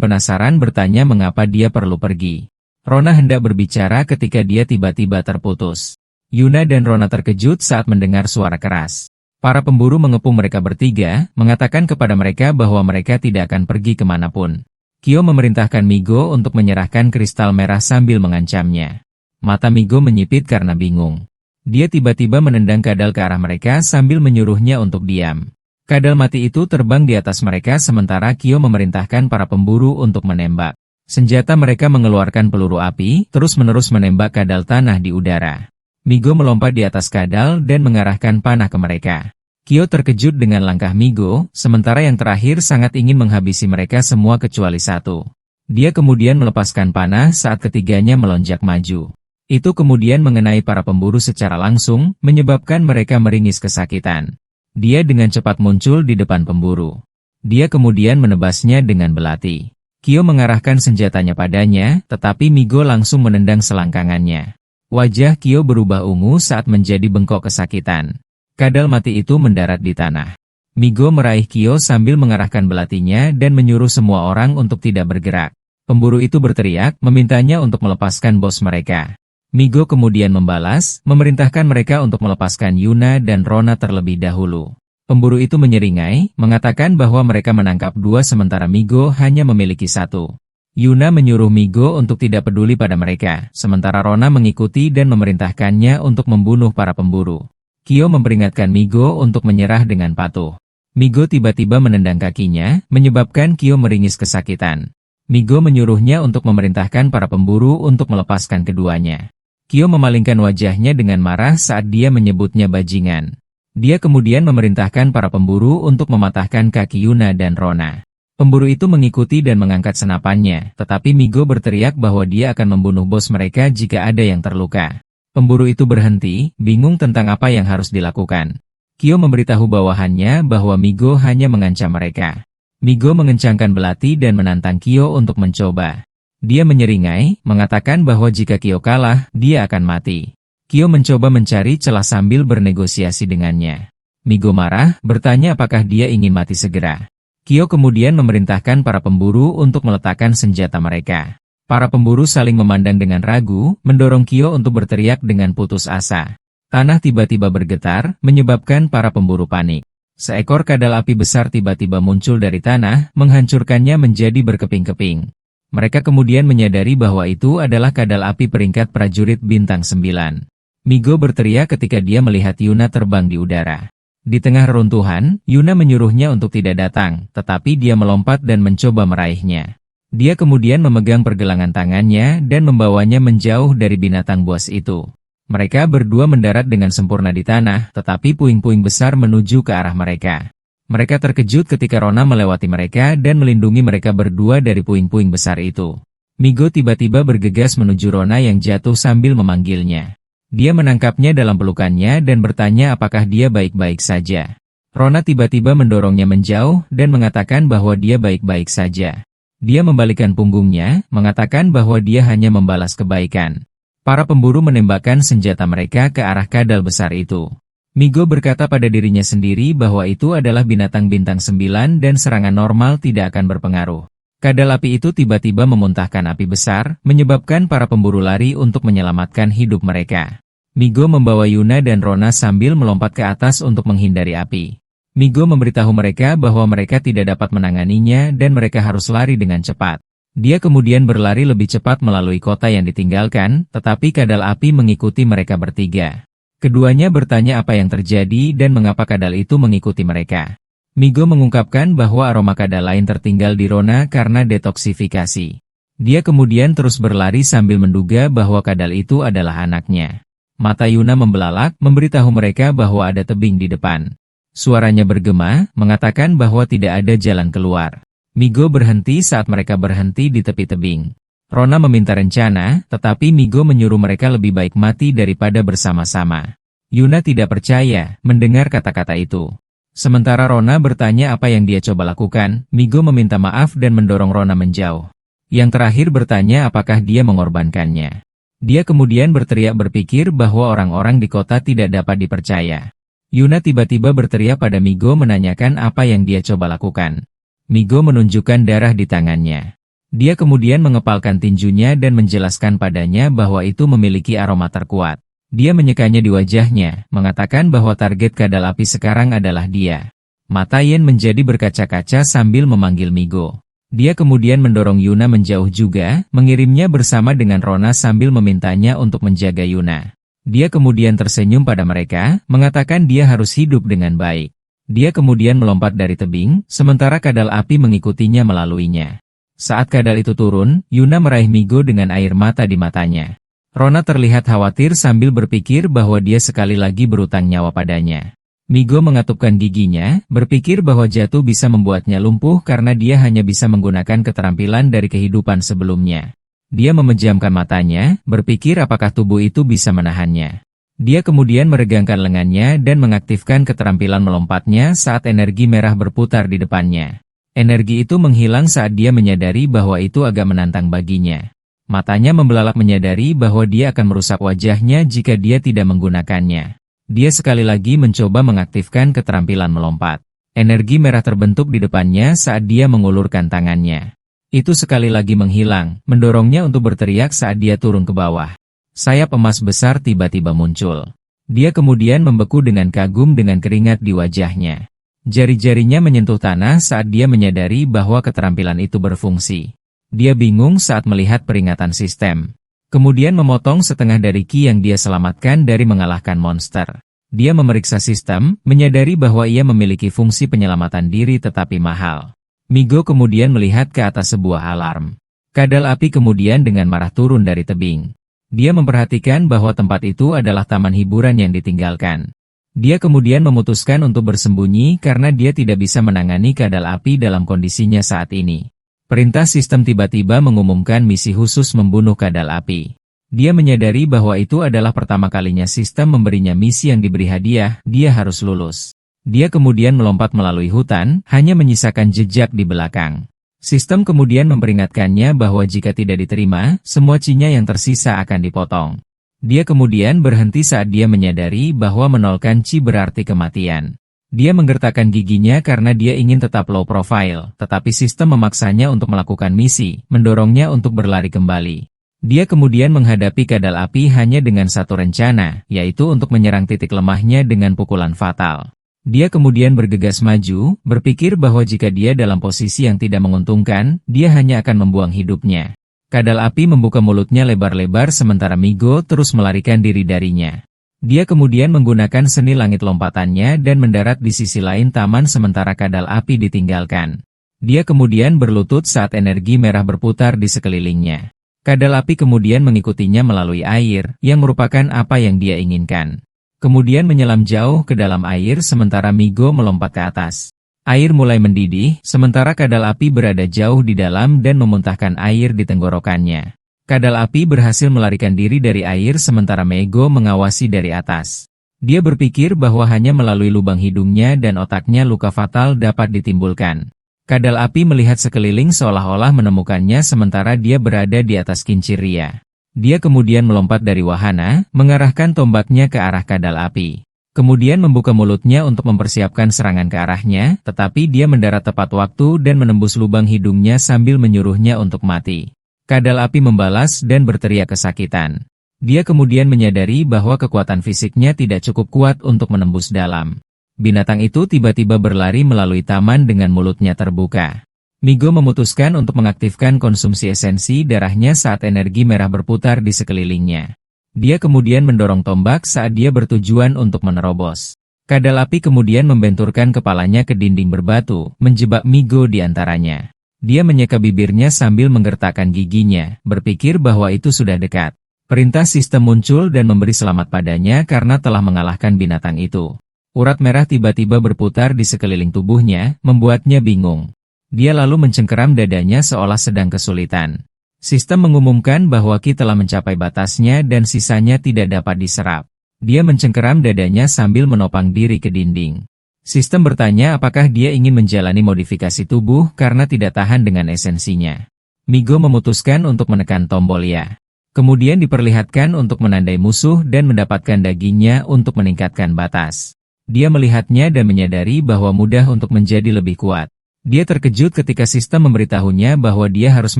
Speaker 1: penasaran bertanya mengapa dia perlu pergi. Rona hendak berbicara ketika dia tiba-tiba terputus. Yuna dan Rona terkejut saat mendengar suara keras. Para pemburu mengepung mereka bertiga, mengatakan kepada mereka bahwa mereka tidak akan pergi kemanapun. Kyo memerintahkan Migo untuk menyerahkan kristal merah sambil mengancamnya. Mata Migo menyipit karena bingung. Dia tiba-tiba menendang kadal ke arah mereka sambil menyuruhnya untuk diam. Kadal mati itu terbang di atas mereka sementara Kyo memerintahkan para pemburu untuk menembak. Senjata mereka mengeluarkan peluru api, terus-menerus menembak kadal tanah di udara. Migo melompat di atas kadal dan mengarahkan panah ke mereka. Kyo terkejut dengan langkah Migo, sementara yang terakhir sangat ingin menghabisi mereka semua kecuali satu. Dia kemudian melepaskan panah saat ketiganya melonjak maju. Itu kemudian mengenai para pemburu secara langsung, menyebabkan mereka meringis kesakitan. Dia dengan cepat muncul di depan pemburu. Dia kemudian menebasnya dengan belati. Kyo mengarahkan senjatanya padanya, tetapi Migo langsung menendang selangkangannya. Wajah Kyo berubah ungu saat menjadi bengkok kesakitan. Kadal mati itu mendarat di tanah. Migo meraih Kyo sambil mengarahkan belatinya dan menyuruh semua orang untuk tidak bergerak. Pemburu itu berteriak, memintanya untuk melepaskan bos mereka. Migo kemudian membalas, memerintahkan mereka untuk melepaskan Yuna dan Rona terlebih dahulu. Pemburu itu menyeringai, mengatakan bahwa mereka menangkap dua sementara Migo hanya memiliki satu. Yuna menyuruh Migo untuk tidak peduli pada mereka, sementara Rona mengikuti dan memerintahkannya untuk membunuh para pemburu. Kyo memperingatkan Migo untuk menyerah dengan patuh. Migo tiba-tiba menendang kakinya, menyebabkan Kyo meringis kesakitan. Migo menyuruhnya untuk memerintahkan para pemburu untuk melepaskan keduanya. Kyo memalingkan wajahnya dengan marah saat dia menyebutnya bajingan. Dia kemudian memerintahkan para pemburu untuk mematahkan kaki Yuna dan Rona. Pemburu itu mengikuti dan mengangkat senapannya, tetapi Migo berteriak bahwa dia akan membunuh bos mereka jika ada yang terluka. Pemburu itu berhenti, bingung tentang apa yang harus dilakukan. Kyo memberitahu bawahannya bahwa Migo hanya mengancam mereka. Migo mengencangkan belati dan menantang Kyo untuk mencoba. Dia menyeringai, mengatakan bahwa jika Kyo kalah, dia akan mati. Kyo mencoba mencari celah sambil bernegosiasi dengannya. Migo marah, bertanya apakah dia ingin mati segera. Kyo kemudian memerintahkan para pemburu untuk meletakkan senjata mereka. Para pemburu saling memandang dengan ragu, mendorong Kyo untuk berteriak dengan putus asa. Tanah tiba-tiba bergetar, menyebabkan para pemburu panik. Seekor kadal api besar tiba-tiba muncul dari tanah, menghancurkannya menjadi berkeping-keping. Mereka kemudian menyadari bahwa itu adalah kadal api peringkat prajurit bintang 9. Migo berteriak ketika dia melihat Yuna terbang di udara. Di tengah reruntuhan, Yuna menyuruhnya untuk tidak datang, tetapi dia melompat dan mencoba meraihnya. Dia kemudian memegang pergelangan tangannya dan membawanya menjauh dari binatang buas itu. Mereka berdua mendarat dengan sempurna di tanah, tetapi puing-puing besar menuju ke arah mereka. Mereka terkejut ketika Rona melewati mereka dan melindungi mereka berdua dari puing-puing besar itu. Migo tiba-tiba bergegas menuju Rona yang jatuh sambil memanggilnya. Dia menangkapnya dalam pelukannya dan bertanya apakah dia baik-baik saja. Rona tiba-tiba mendorongnya menjauh dan mengatakan bahwa dia baik-baik saja. Dia membalikkan punggungnya, mengatakan bahwa dia hanya membalas kebaikan. Para pemburu menembakkan senjata mereka ke arah kadal besar itu. Migo berkata pada dirinya sendiri bahwa itu adalah binatang bintang 9 dan serangan normal tidak akan berpengaruh. Kadal api itu tiba-tiba memuntahkan api besar, menyebabkan para pemburu lari untuk menyelamatkan hidup mereka. Migo membawa Yuna dan Rona sambil melompat ke atas untuk menghindari api. Migo memberitahu mereka bahwa mereka tidak dapat menanganinya dan mereka harus lari dengan cepat. Dia kemudian berlari lebih cepat melalui kota yang ditinggalkan, tetapi kadal api mengikuti mereka bertiga. Keduanya bertanya apa yang terjadi dan mengapa kadal itu mengikuti mereka. Migo mengungkapkan bahwa aroma kadal lain tertinggal di Rona karena detoksifikasi. Dia kemudian terus berlari sambil menduga bahwa kadal itu adalah anaknya. Mata Yuna membelalak, memberitahu mereka bahwa ada tebing di depan. Suaranya bergema, mengatakan bahwa tidak ada jalan keluar. Migo berhenti saat mereka berhenti di tepi tebing. Rona meminta rencana, tetapi Migo menyuruh mereka lebih baik mati daripada bersama-sama. Yuna tidak percaya mendengar kata-kata itu. Sementara Rona bertanya apa yang dia coba lakukan, Migo meminta maaf dan mendorong Rona menjauh. Yang terakhir bertanya apakah dia mengorbankannya. Dia kemudian berteriak berpikir bahwa orang-orang di kota tidak dapat dipercaya. Yuna tiba-tiba berteriak pada Migo menanyakan apa yang dia coba lakukan. Migo menunjukkan darah di tangannya. Dia kemudian mengepalkan tinjunya dan menjelaskan padanya bahwa itu memiliki aroma terkuat. Dia menyekanya di wajahnya, mengatakan bahwa target kadal api sekarang adalah dia. Mata Yen menjadi berkaca-kaca sambil memanggil Migo. Dia kemudian mendorong Yuna menjauh juga, mengirimnya bersama dengan Rona sambil memintanya untuk menjaga Yuna. Dia kemudian tersenyum pada mereka, mengatakan dia harus hidup dengan baik. Dia kemudian melompat dari tebing, sementara kadal api mengikutinya melaluinya. Saat kadal itu turun, Yuna meraih Migo dengan air mata di matanya. Rona terlihat khawatir sambil berpikir bahwa dia sekali lagi berutang nyawa padanya. Migo mengatupkan giginya, berpikir bahwa jatuh bisa membuatnya lumpuh karena dia hanya bisa menggunakan keterampilan dari kehidupan sebelumnya. Dia memejamkan matanya, berpikir apakah tubuh itu bisa menahannya. Dia kemudian meregangkan lengannya dan mengaktifkan keterampilan melompatnya saat energi merah berputar di depannya. Energi itu menghilang saat dia menyadari bahwa itu agak menantang baginya. Matanya membelalak menyadari bahwa dia akan merusak wajahnya jika dia tidak menggunakannya. Dia sekali lagi mencoba mengaktifkan keterampilan melompat. Energi merah terbentuk di depannya saat dia mengulurkan tangannya. Itu sekali lagi menghilang, mendorongnya untuk berteriak saat dia turun ke bawah. Sayap emas besar tiba-tiba muncul. Dia kemudian membeku dengan kagum dengan keringat di wajahnya. Jari-jarinya menyentuh tanah saat dia menyadari bahwa keterampilan itu berfungsi. Dia bingung saat melihat peringatan sistem. Kemudian memotong setengah dari ki yang dia selamatkan dari mengalahkan monster. Dia memeriksa sistem, menyadari bahwa ia memiliki fungsi penyelamatan diri tetapi mahal. Migo kemudian melihat ke atas sebuah alarm. Kadal api kemudian dengan marah turun dari tebing. Dia memperhatikan bahwa tempat itu adalah taman hiburan yang ditinggalkan. Dia kemudian memutuskan untuk bersembunyi karena dia tidak bisa menangani kadal api dalam kondisinya saat ini. Perintah sistem tiba-tiba mengumumkan misi khusus membunuh kadal api. Dia menyadari bahwa itu adalah pertama kalinya sistem memberinya misi yang diberi hadiah, dia harus lulus. Dia kemudian melompat melalui hutan, hanya menyisakan jejak di belakang. Sistem kemudian memperingatkannya bahwa jika tidak diterima, semua cinya yang tersisa akan dipotong. Dia kemudian berhenti saat dia menyadari bahwa menolkan Ci berarti kematian. Dia menggertakkan giginya karena dia ingin tetap low profile, tetapi sistem memaksanya untuk melakukan misi, mendorongnya untuk berlari kembali. Dia kemudian menghadapi kadal api hanya dengan satu rencana, yaitu untuk menyerang titik lemahnya dengan pukulan fatal. Dia kemudian bergegas maju, berpikir bahwa jika dia dalam posisi yang tidak menguntungkan, dia hanya akan membuang hidupnya. Kadal api membuka mulutnya lebar-lebar sementara Migo terus melarikan diri darinya. Dia kemudian menggunakan seni langit lompatannya dan mendarat di sisi lain taman sementara kadal api ditinggalkan. Dia kemudian berlutut saat energi merah berputar di sekelilingnya. Kadal api kemudian mengikutinya melalui air, yang merupakan apa yang dia inginkan. Kemudian menyelam jauh ke dalam air sementara Migo melompat ke atas. Air mulai mendidih, sementara kadal api berada jauh di dalam dan memuntahkan air di tenggorokannya. Kadal api berhasil melarikan diri dari air sementara Migo mengawasi dari atas. Dia berpikir bahwa hanya melalui lubang hidungnya dan otaknya luka fatal dapat ditimbulkan. Kadal api melihat sekeliling seolah-olah menemukannya sementara dia berada di atas kincir Ria. Dia kemudian melompat dari wahana, mengarahkan tombaknya ke arah kadal api. Kemudian membuka mulutnya untuk mempersiapkan serangan ke arahnya, tetapi dia mendarat tepat waktu dan menembus lubang hidungnya sambil menyuruhnya untuk mati. Kadal api membalas dan berteriak kesakitan. Dia kemudian menyadari bahwa kekuatan fisiknya tidak cukup kuat untuk menembus dalam. Binatang itu tiba-tiba berlari melalui taman dengan mulutnya terbuka. Migo memutuskan untuk mengaktifkan konsumsi esensi darahnya saat energi merah berputar di sekelilingnya. Dia kemudian mendorong tombak saat dia bertujuan untuk menerobos. Kadal api kemudian membenturkan kepalanya ke dinding berbatu, menjebak Migo di antaranya. Dia menyeka bibirnya sambil menggertakkan giginya, berpikir bahwa itu sudah dekat. Perintah sistem muncul dan memberi selamat padanya karena telah mengalahkan binatang itu. Urat merah tiba-tiba berputar di sekeliling tubuhnya, membuatnya bingung. Dia lalu mencengkeram dadanya seolah sedang kesulitan. Sistem mengumumkan bahwa Ki telah mencapai batasnya dan sisanya tidak dapat diserap. Dia mencengkeram dadanya sambil menopang diri ke dinding. Sistem bertanya apakah dia ingin menjalani modifikasi tubuh karena tidak tahan dengan esensinya. Migo memutuskan untuk menekan tombol ya. Kemudian diperlihatkan untuk menandai musuh dan mendapatkan dagingnya untuk meningkatkan batas. Dia melihatnya dan menyadari bahwa mudah untuk menjadi lebih kuat. Dia terkejut ketika sistem memberitahunya bahwa dia harus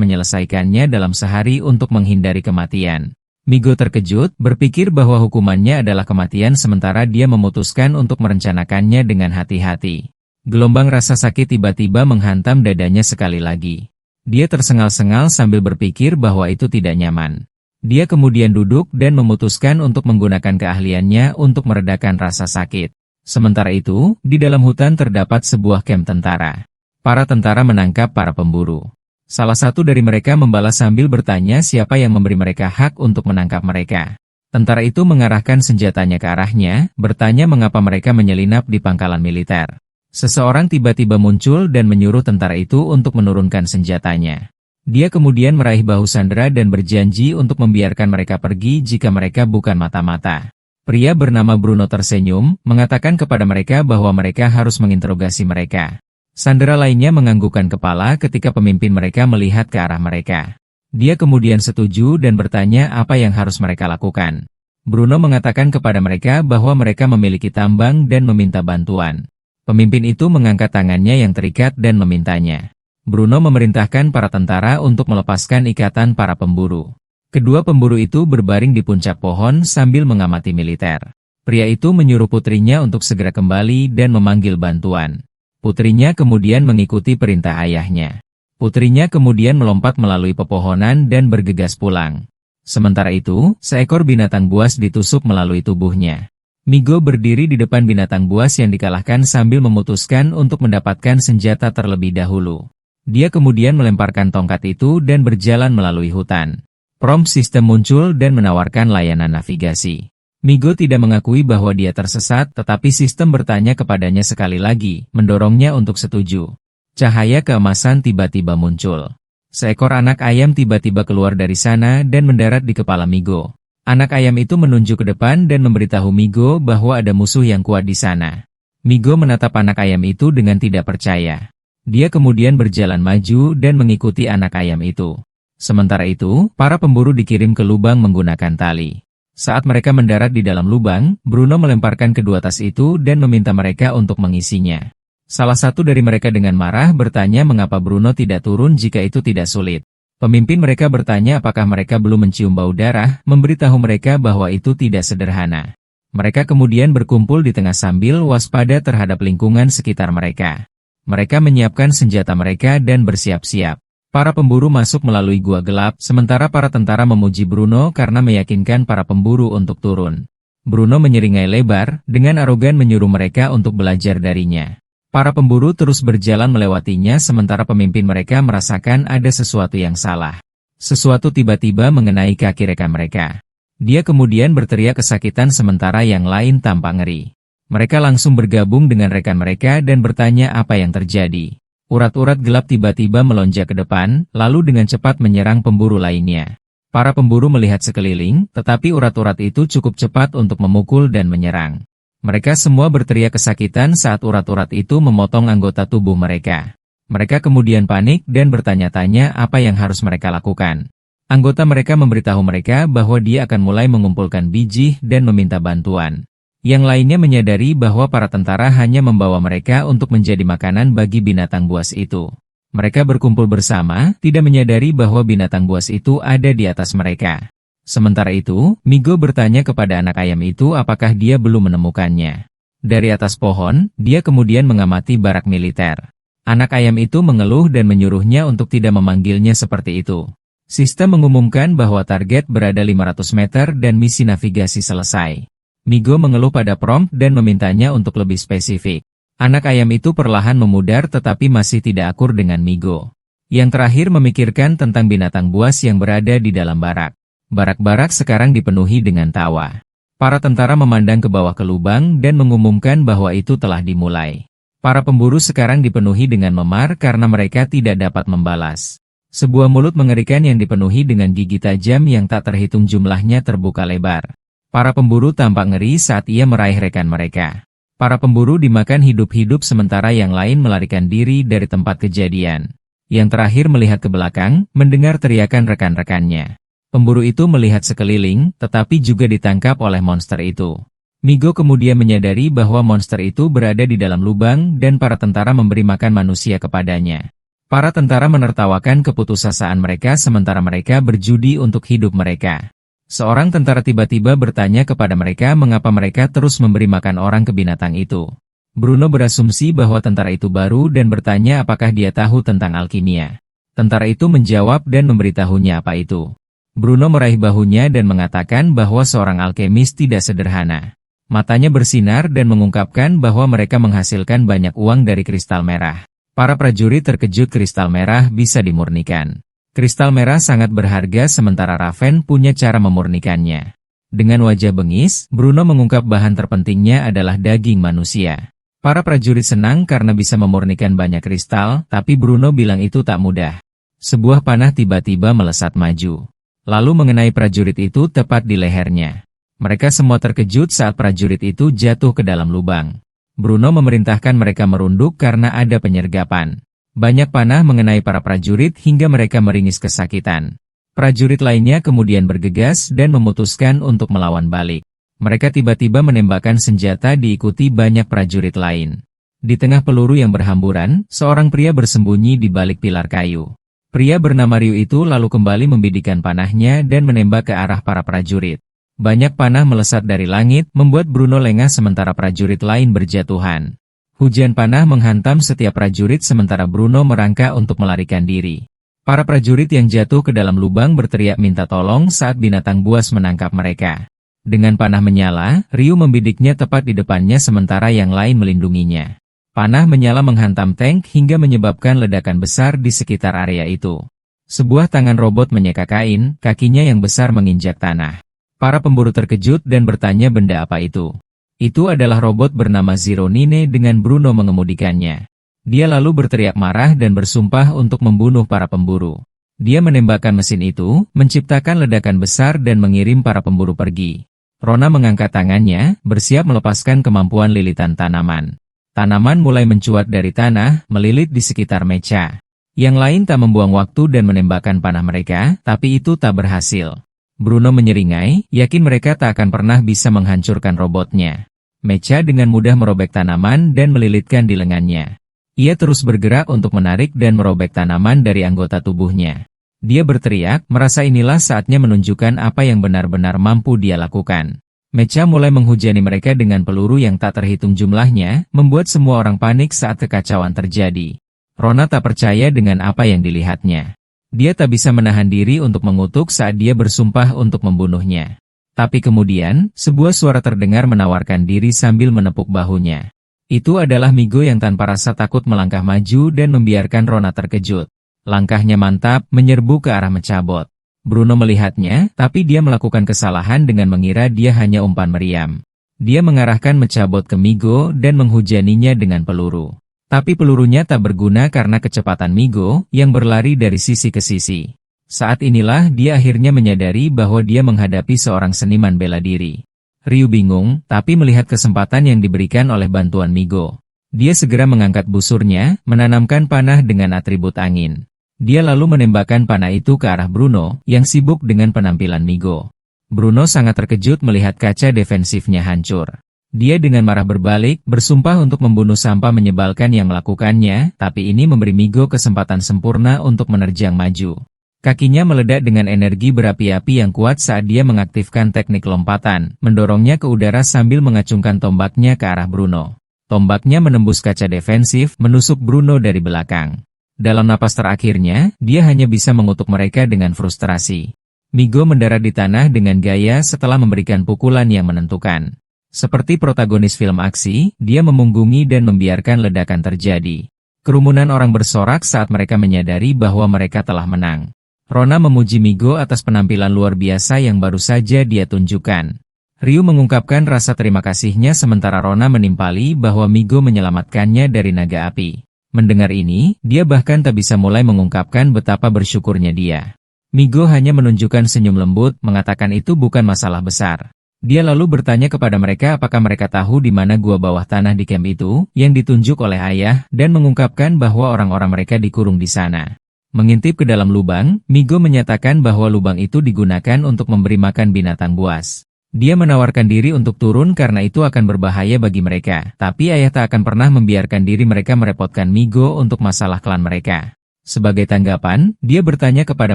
Speaker 1: menyelesaikannya dalam sehari untuk menghindari kematian. Migo terkejut, berpikir bahwa hukumannya adalah kematian sementara dia memutuskan untuk merencanakannya dengan hati-hati. Gelombang rasa sakit tiba-tiba menghantam dadanya sekali lagi. Dia tersengal-sengal sambil berpikir bahwa itu tidak nyaman. Dia kemudian duduk dan memutuskan untuk menggunakan keahliannya untuk meredakan rasa sakit. Sementara itu, di dalam hutan terdapat sebuah kamp tentara. Para tentara menangkap para pemburu. Salah satu dari mereka membalas sambil bertanya siapa yang memberi mereka hak untuk menangkap mereka. Tentara itu mengarahkan senjatanya ke arahnya, bertanya mengapa mereka menyelinap di pangkalan militer. Seseorang tiba-tiba muncul dan menyuruh tentara itu untuk menurunkan senjatanya. Dia kemudian meraih bahu Sandra dan berjanji untuk membiarkan mereka pergi jika mereka bukan mata-mata. Pria bernama Bruno tersenyum, mengatakan kepada mereka bahwa mereka harus menginterogasi mereka. Sandera lainnya menganggukkan kepala ketika pemimpin mereka melihat ke arah mereka. Dia kemudian setuju dan bertanya apa yang harus mereka lakukan. Bruno mengatakan kepada mereka bahwa mereka memiliki tambang dan meminta bantuan. Pemimpin itu mengangkat tangannya yang terikat dan memintanya. Bruno memerintahkan para tentara untuk melepaskan ikatan para pemburu. Kedua pemburu itu berbaring di puncak pohon sambil mengamati militer. Pria itu menyuruh putrinya untuk segera kembali dan memanggil bantuan. Putrinya kemudian mengikuti perintah ayahnya. Putrinya kemudian melompat melalui pepohonan dan bergegas pulang. Sementara itu, seekor binatang buas ditusuk melalui tubuhnya. Migo berdiri di depan binatang buas yang dikalahkan sambil memutuskan untuk mendapatkan senjata terlebih dahulu. Dia kemudian melemparkan tongkat itu dan berjalan melalui hutan. Prompt sistem muncul dan menawarkan layanan navigasi. Migo tidak mengakui bahwa dia tersesat, tetapi sistem bertanya kepadanya sekali lagi, mendorongnya untuk setuju. Cahaya keemasan tiba-tiba muncul. Seekor anak ayam tiba-tiba keluar dari sana dan mendarat di kepala Migo. Anak ayam itu menunjuk ke depan dan memberitahu Migo bahwa ada musuh yang kuat di sana. Migo menatap anak ayam itu dengan tidak percaya. Dia kemudian berjalan maju dan mengikuti anak ayam itu. Sementara itu, para pemburu dikirim ke lubang menggunakan tali. Saat mereka mendarat di dalam lubang, Bruno melemparkan kedua tas itu dan meminta mereka untuk mengisinya. Salah satu dari mereka dengan marah bertanya mengapa Bruno tidak turun jika itu tidak sulit. Pemimpin mereka bertanya apakah mereka belum mencium bau darah, memberitahu mereka bahwa itu tidak sederhana. Mereka kemudian berkumpul di tengah sambil waspada terhadap lingkungan sekitar mereka. Mereka menyiapkan senjata mereka dan bersiap-siap. Para pemburu masuk melalui gua gelap, sementara para tentara memuji Bruno karena meyakinkan para pemburu untuk turun. Bruno menyeringai lebar, dengan arogan menyuruh mereka untuk belajar darinya. Para pemburu terus berjalan melewatinya sementara pemimpin mereka merasakan ada sesuatu yang salah. Sesuatu tiba-tiba mengenai kaki rekan mereka. Dia kemudian berteriak kesakitan sementara yang lain tampak ngeri. Mereka langsung bergabung dengan rekan mereka dan bertanya apa yang terjadi. Urat-urat gelap tiba-tiba melonjak ke depan, lalu dengan cepat menyerang pemburu lainnya. Para pemburu melihat sekeliling, tetapi urat-urat itu cukup cepat untuk memukul dan menyerang. Mereka semua berteriak kesakitan saat urat-urat itu memotong anggota tubuh mereka. Mereka kemudian panik dan bertanya-tanya apa yang harus mereka lakukan. Anggota mereka memberitahu mereka bahwa dia akan mulai mengumpulkan biji dan meminta bantuan. Yang lainnya menyadari bahwa para tentara hanya membawa mereka untuk menjadi makanan bagi binatang buas itu. Mereka berkumpul bersama, tidak menyadari bahwa binatang buas itu ada di atas mereka. Sementara itu, Migo bertanya kepada anak ayam itu apakah dia belum menemukannya. Dari atas pohon, dia kemudian mengamati barak militer. Anak ayam itu mengeluh dan menyuruhnya untuk tidak memanggilnya seperti itu. Sistem mengumumkan bahwa target berada 500 meter dan misi navigasi selesai. Migo mengeluh pada prompt dan memintanya untuk lebih spesifik. Anak ayam itu perlahan memudar tetapi masih tidak akur dengan Migo. Yang terakhir memikirkan tentang binatang buas yang berada di dalam barak. Barak-barak sekarang dipenuhi dengan tawa. Para tentara memandang ke bawah ke lubang dan mengumumkan bahwa itu telah dimulai. Para pemburu sekarang dipenuhi dengan memar karena mereka tidak dapat membalas. Sebuah mulut mengerikan yang dipenuhi dengan gigi tajam yang tak terhitung jumlahnya terbuka lebar. Para pemburu tampak ngeri saat ia meraih rekan mereka. Para pemburu dimakan hidup-hidup sementara yang lain melarikan diri dari tempat kejadian. Yang terakhir melihat ke belakang, mendengar teriakan rekan-rekannya. Pemburu itu melihat sekeliling, tetapi juga ditangkap oleh monster itu. Migo kemudian menyadari bahwa monster itu berada di dalam lubang dan para tentara memberi makan manusia kepadanya. Para tentara menertawakan keputusasaan mereka sementara mereka berjudi untuk hidup mereka. Seorang tentara tiba-tiba bertanya kepada mereka mengapa mereka terus memberi makan orang ke binatang itu. Bruno berasumsi bahwa tentara itu baru dan bertanya apakah dia tahu tentang alkimia. Tentara itu menjawab dan memberitahunya apa itu. Bruno meraih bahunya dan mengatakan bahwa seorang alkemis tidak sederhana. Matanya bersinar dan mengungkapkan bahwa mereka menghasilkan banyak uang dari kristal merah. Para prajurit terkejut kristal merah bisa dimurnikan. Kristal merah sangat berharga sementara Raven punya cara memurnikannya. Dengan wajah bengis, Bruno mengungkap bahan terpentingnya adalah daging manusia. Para prajurit senang karena bisa memurnikan banyak kristal, tapi Bruno bilang itu tak mudah. Sebuah panah tiba-tiba melesat maju. Lalu mengenai prajurit itu tepat di lehernya. Mereka semua terkejut saat prajurit itu jatuh ke dalam lubang. Bruno memerintahkan mereka merunduk karena ada penyergapan. Banyak panah mengenai para prajurit hingga mereka meringis kesakitan. Prajurit lainnya kemudian bergegas dan memutuskan untuk melawan balik. Mereka tiba-tiba menembakkan senjata diikuti banyak prajurit lain. Di tengah peluru yang berhamburan, seorang pria bersembunyi di balik pilar kayu. Pria bernama Ryu itu lalu kembali membidikan panahnya dan menembak ke arah para prajurit. Banyak panah melesat dari langit, membuat Bruno lengah sementara prajurit lain berjatuhan. Hujan panah menghantam setiap prajurit sementara Bruno merangkak untuk melarikan diri. Para prajurit yang jatuh ke dalam lubang berteriak minta tolong saat binatang buas menangkap mereka. Dengan panah menyala, Ryu membidiknya tepat di depannya sementara yang lain melindunginya. Panah menyala menghantam tank hingga menyebabkan ledakan besar di sekitar area itu. Sebuah tangan robot menyeka kain, kakinya yang besar menginjak tanah. Para pemburu terkejut dan bertanya benda apa itu. Itu adalah robot bernama Zero Nine dengan Bruno mengemudikannya. Dia lalu berteriak marah dan bersumpah untuk membunuh para pemburu. Dia menembakkan mesin itu, menciptakan ledakan besar dan mengirim para pemburu pergi. Rona mengangkat tangannya, bersiap melepaskan kemampuan lilitan tanaman. Tanaman mulai mencuat dari tanah, melilit di sekitar Mecha. Yang lain tak membuang waktu dan menembakkan panah mereka, tapi itu tak berhasil. Bruno menyeringai, yakin mereka tak akan pernah bisa menghancurkan robotnya. Mecha dengan mudah merobek tanaman dan melilitkan di lengannya. Ia terus bergerak untuk menarik dan merobek tanaman dari anggota tubuhnya. Dia berteriak, merasa inilah saatnya menunjukkan apa yang benar-benar mampu dia lakukan. Mecha mulai menghujani mereka dengan peluru yang tak terhitung jumlahnya, membuat semua orang panik saat kekacauan terjadi. Rona tak percaya dengan apa yang dilihatnya. Dia tak bisa menahan diri untuk mengutuk saat dia bersumpah untuk membunuhnya. Tapi kemudian, sebuah suara terdengar menawarkan diri sambil menepuk bahunya. Itu adalah Migo yang tanpa rasa takut melangkah maju dan membiarkan Rona terkejut. Langkahnya mantap, menyerbu ke arah mencabot. Bruno melihatnya, tapi dia melakukan kesalahan dengan mengira dia hanya umpan meriam. Dia mengarahkan mencabot ke Migo dan menghujaninya dengan peluru. Tapi pelurunya tak berguna karena kecepatan Migo yang berlari dari sisi ke sisi. Saat inilah dia akhirnya menyadari bahwa dia menghadapi seorang seniman bela diri. Ryu bingung, tapi melihat kesempatan yang diberikan oleh bantuan Migo. Dia segera mengangkat busurnya, menanamkan panah dengan atribut angin. Dia lalu menembakkan panah itu ke arah Bruno, yang sibuk dengan penampilan Migo. Bruno sangat terkejut melihat kaca defensifnya hancur. Dia dengan marah berbalik, bersumpah untuk membunuh sampah menyebalkan yang melakukannya, tapi ini memberi Migo kesempatan sempurna untuk menerjang maju. Kakinya meledak dengan energi berapi-api yang kuat saat dia mengaktifkan teknik lompatan, mendorongnya ke udara sambil mengacungkan tombaknya ke arah Bruno. Tombaknya menembus kaca defensif, menusuk Bruno dari belakang. Dalam napas terakhirnya, dia hanya bisa mengutuk mereka dengan frustrasi. Migo mendarat di tanah dengan gaya setelah memberikan pukulan yang menentukan. Seperti protagonis film aksi, dia memunggungi dan membiarkan ledakan terjadi. Kerumunan orang bersorak saat mereka menyadari bahwa mereka telah menang. Rona memuji Migo atas penampilan luar biasa yang baru saja dia tunjukkan. Ryu mengungkapkan rasa terima kasihnya sementara Rona menimpali bahwa Migo menyelamatkannya dari naga api. Mendengar ini, dia bahkan tak bisa mulai mengungkapkan betapa bersyukurnya dia. Migo hanya menunjukkan senyum lembut, mengatakan itu bukan masalah besar. Dia lalu bertanya kepada mereka apakah mereka tahu di mana gua bawah tanah di camp itu, yang ditunjuk oleh ayah, dan mengungkapkan bahwa orang-orang mereka dikurung di sana. Mengintip ke dalam lubang, Migo menyatakan bahwa lubang itu digunakan untuk memberi makan binatang buas. Dia menawarkan diri untuk turun karena itu akan berbahaya bagi mereka, tapi ayah tak akan pernah membiarkan diri mereka merepotkan Migo untuk masalah klan mereka. Sebagai tanggapan, dia bertanya kepada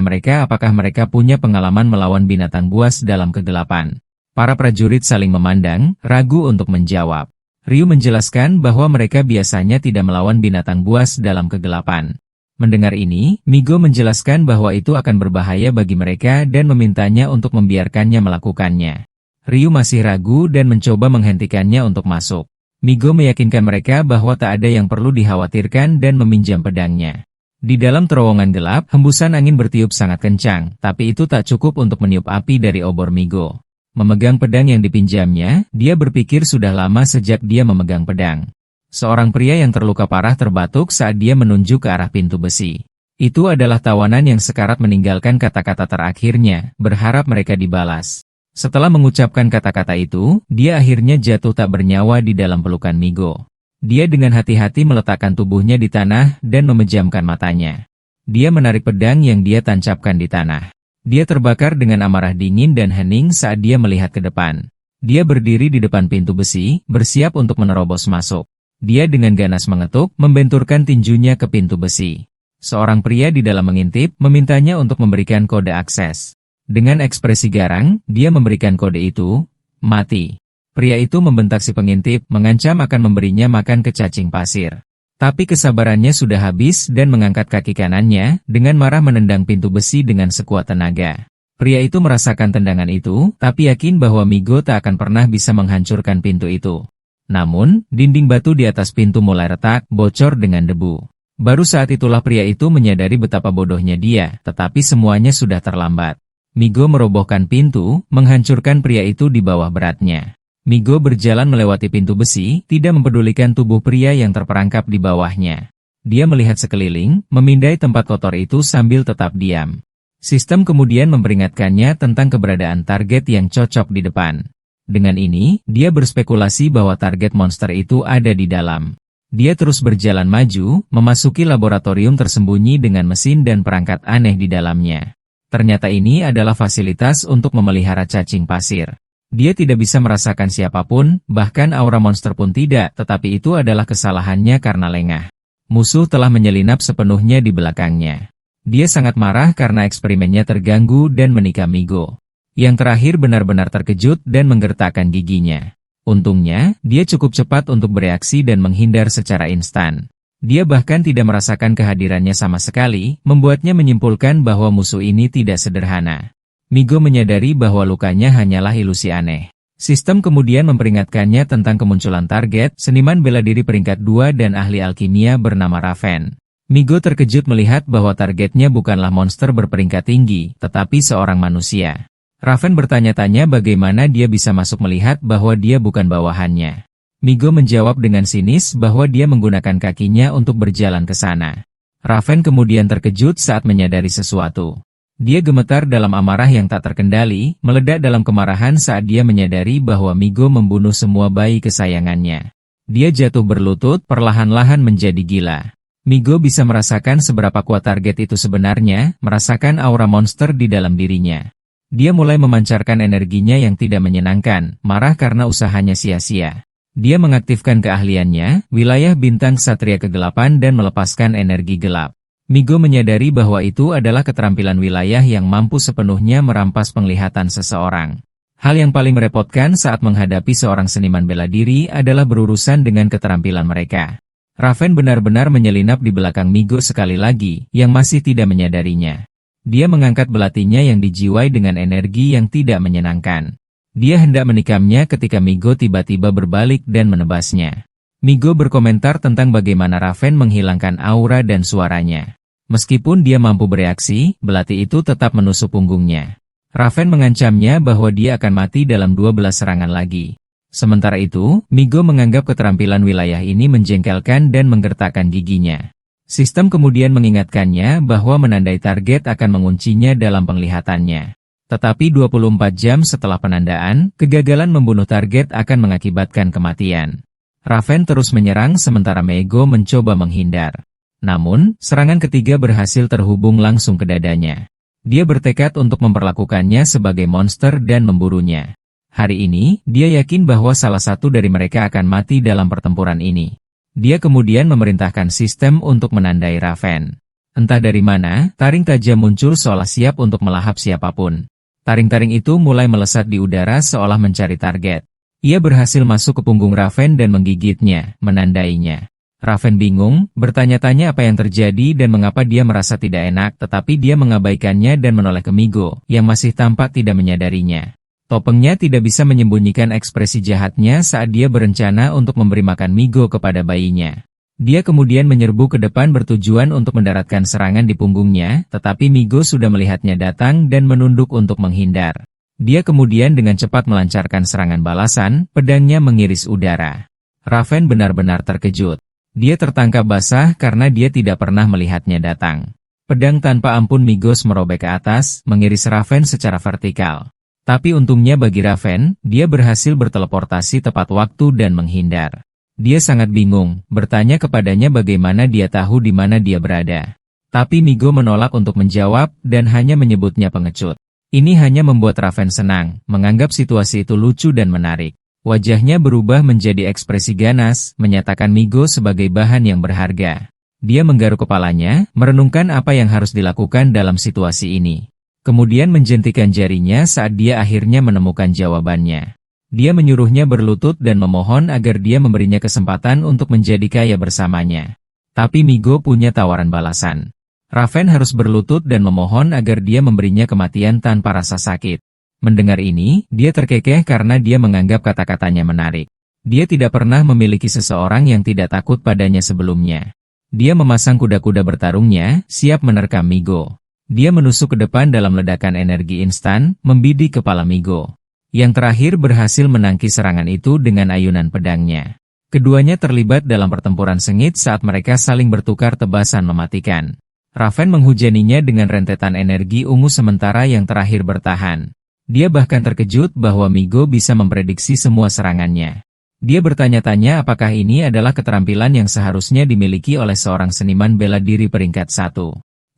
Speaker 1: mereka apakah mereka punya pengalaman melawan binatang buas dalam kegelapan. Para prajurit saling memandang, ragu untuk menjawab. Ryu menjelaskan bahwa mereka biasanya tidak melawan binatang buas dalam kegelapan. Mendengar ini, Migo menjelaskan bahwa itu akan berbahaya bagi mereka dan memintanya untuk membiarkannya melakukannya. Ryu masih ragu dan mencoba menghentikannya untuk masuk. Migo meyakinkan mereka bahwa tak ada yang perlu dikhawatirkan dan meminjam pedangnya. Di dalam terowongan gelap, hembusan angin bertiup sangat kencang, tapi itu tak cukup untuk meniup api dari obor Migo. Memegang pedang yang dipinjamnya, dia berpikir sudah lama sejak dia memegang pedang. Seorang pria yang terluka parah terbatuk saat dia menunjuk ke arah pintu besi. Itu adalah tawanan yang sekarat meninggalkan kata-kata terakhirnya, berharap mereka dibalas. Setelah mengucapkan kata-kata itu, dia akhirnya jatuh tak bernyawa di dalam pelukan Migo. Dia dengan hati-hati meletakkan tubuhnya di tanah dan memejamkan matanya. Dia menarik pedang yang dia tancapkan di tanah. Dia terbakar dengan amarah dingin dan hening saat dia melihat ke depan. Dia berdiri di depan pintu besi, bersiap untuk menerobos masuk. Dia dengan ganas mengetuk, membenturkan tinjunya ke pintu besi. Seorang pria di dalam mengintip, memintanya untuk memberikan kode akses. Dengan ekspresi garang, dia memberikan kode itu, mati. Pria itu membentak si pengintip, mengancam akan memberinya makan ke cacing pasir. Tapi kesabarannya sudah habis dan mengangkat kaki kanannya, dengan marah menendang pintu besi dengan sekuat tenaga. Pria itu merasakan tendangan itu, tapi yakin bahwa Migo tak akan pernah bisa menghancurkan pintu itu. Namun, dinding batu di atas pintu mulai retak, bocor dengan debu. Baru saat itulah pria itu menyadari betapa bodohnya dia, tetapi semuanya sudah terlambat. Migo merobohkan pintu, menghancurkan pria itu di bawah beratnya. Migo berjalan melewati pintu besi, tidak mempedulikan tubuh pria yang terperangkap di bawahnya. Dia melihat sekeliling, memindai tempat kotor itu sambil tetap diam. Sistem kemudian memperingatkannya tentang keberadaan target yang cocok di depan. Dengan ini, dia berspekulasi bahwa target monster itu ada di dalam. Dia terus berjalan maju, memasuki laboratorium tersembunyi dengan mesin dan perangkat aneh di dalamnya. Ternyata ini adalah fasilitas untuk memelihara cacing pasir. Dia tidak bisa merasakan siapapun, bahkan aura monster pun tidak, tetapi itu adalah kesalahannya karena lengah. Musuh telah menyelinap sepenuhnya di belakangnya. Dia sangat marah karena eksperimennya terganggu dan menikam Migo. Yang terakhir benar-benar terkejut dan menggertakkan giginya. Untungnya, dia cukup cepat untuk bereaksi dan menghindar secara instan. Dia bahkan tidak merasakan kehadirannya sama sekali, membuatnya menyimpulkan bahwa musuh ini tidak sederhana. Migo menyadari bahwa lukanya hanyalah ilusi aneh. Sistem kemudian memperingatkannya tentang kemunculan target, seniman bela diri peringkat 2 dan ahli alkimia bernama Raven. Migo terkejut melihat bahwa targetnya bukanlah monster berperingkat tinggi, tetapi seorang manusia. Raven bertanya-tanya bagaimana dia bisa masuk melihat bahwa dia bukan bawahannya. Migo menjawab dengan sinis bahwa dia menggunakan kakinya untuk berjalan ke sana. Raven kemudian terkejut saat menyadari sesuatu. Dia gemetar dalam amarah yang tak terkendali, meledak dalam kemarahan saat dia menyadari bahwa Migo membunuh semua bayi kesayangannya. Dia jatuh berlutut, perlahan-lahan menjadi gila. Migo bisa merasakan seberapa kuat target itu sebenarnya, merasakan aura monster di dalam dirinya. Dia mulai memancarkan energinya yang tidak menyenangkan, marah karena usahanya sia-sia. Dia mengaktifkan keahliannya, wilayah bintang Ksatria Kegelapan dan melepaskan energi gelap. Migo menyadari bahwa itu adalah keterampilan wilayah yang mampu sepenuhnya merampas penglihatan seseorang. Hal yang paling merepotkan saat menghadapi seorang seniman bela diri adalah berurusan dengan keterampilan mereka. Raven benar-benar menyelinap di belakang Migo sekali lagi, yang masih tidak menyadarinya. Dia mengangkat belatinya yang dijiwai dengan energi yang tidak menyenangkan. Dia hendak menikamnya ketika Migo tiba-tiba berbalik dan menebasnya. Migo berkomentar tentang bagaimana Raven menghilangkan aura dan suaranya. Meskipun dia mampu bereaksi, belati itu tetap menusuk punggungnya. Raven mengancamnya bahwa dia akan mati dalam 12 serangan lagi. Sementara itu, Migo menganggap keterampilan wilayah ini menjengkelkan dan menggertakkan giginya. Sistem kemudian mengingatkannya bahwa menandai target akan menguncinya dalam penglihatannya. Tetapi 24 jam setelah penandaan, kegagalan membunuh target akan mengakibatkan kematian. Raven terus menyerang sementara Migo mencoba menghindar. Namun, serangan ketiga berhasil terhubung langsung ke dadanya. Dia bertekad untuk memperlakukannya sebagai monster dan memburunya. Hari ini, dia yakin bahwa salah satu dari mereka akan mati dalam pertempuran ini. Dia kemudian memerintahkan sistem untuk menandai Raven. Entah dari mana, taring tajam muncul seolah siap untuk melahap siapapun. Taring-taring itu mulai melesat di udara seolah mencari target. Ia berhasil masuk ke punggung Raven dan menggigitnya, menandainya. Raven bingung, bertanya-tanya apa yang terjadi dan mengapa dia merasa tidak enak, tetapi dia mengabaikannya dan menoleh ke Migo, yang masih tampak tidak menyadarinya. Topengnya tidak bisa menyembunyikan ekspresi jahatnya saat dia berencana untuk memberi makan Migo kepada bayinya. Dia kemudian menyerbu ke depan bertujuan untuk mendaratkan serangan di punggungnya, tetapi Migo sudah melihatnya datang dan menunduk untuk menghindar. Dia kemudian dengan cepat melancarkan serangan balasan, pedangnya mengiris udara. Raven benar-benar terkejut. Dia tertangkap basah karena dia tidak pernah melihatnya datang. Pedang tanpa ampun Migos merobek ke atas, mengiris Raven secara vertikal. Tapi untungnya bagi Raven, dia berhasil berteleportasi tepat waktu dan menghindar. Dia sangat bingung, bertanya kepadanya bagaimana dia tahu di mana dia berada. Tapi Migo menolak untuk menjawab dan hanya menyebutnya pengecut. Ini hanya membuat Raven senang, menganggap situasi itu lucu dan menarik. Wajahnya berubah menjadi ekspresi ganas, menyatakan Migo sebagai bahan yang berharga. Dia menggaruk kepalanya, merenungkan apa yang harus dilakukan dalam situasi ini. Kemudian menjentikan jarinya saat dia akhirnya menemukan jawabannya. Dia menyuruhnya berlutut dan memohon agar dia memberinya kesempatan untuk menjadi kaya bersamanya. Tapi Migo punya tawaran balasan. Raven harus berlutut dan memohon agar dia memberinya kematian tanpa rasa sakit. Mendengar ini, dia terkekeh karena dia menganggap kata-katanya menarik. Dia tidak pernah memiliki seseorang yang tidak takut padanya sebelumnya. Dia memasang kuda-kuda bertarungnya, siap menerkam Migo. Dia menusuk ke depan dalam ledakan energi instan, membidik kepala Migo. Yang terakhir berhasil menangkis serangan itu dengan ayunan pedangnya. Keduanya terlibat dalam pertempuran sengit saat mereka saling bertukar tebasan mematikan. Raven menghujaninya dengan rentetan energi ungu sementara yang terakhir bertahan. Dia bahkan terkejut bahwa Migo bisa memprediksi semua serangannya. Dia bertanya-tanya apakah ini adalah keterampilan yang seharusnya dimiliki oleh seorang seniman bela diri peringkat 1.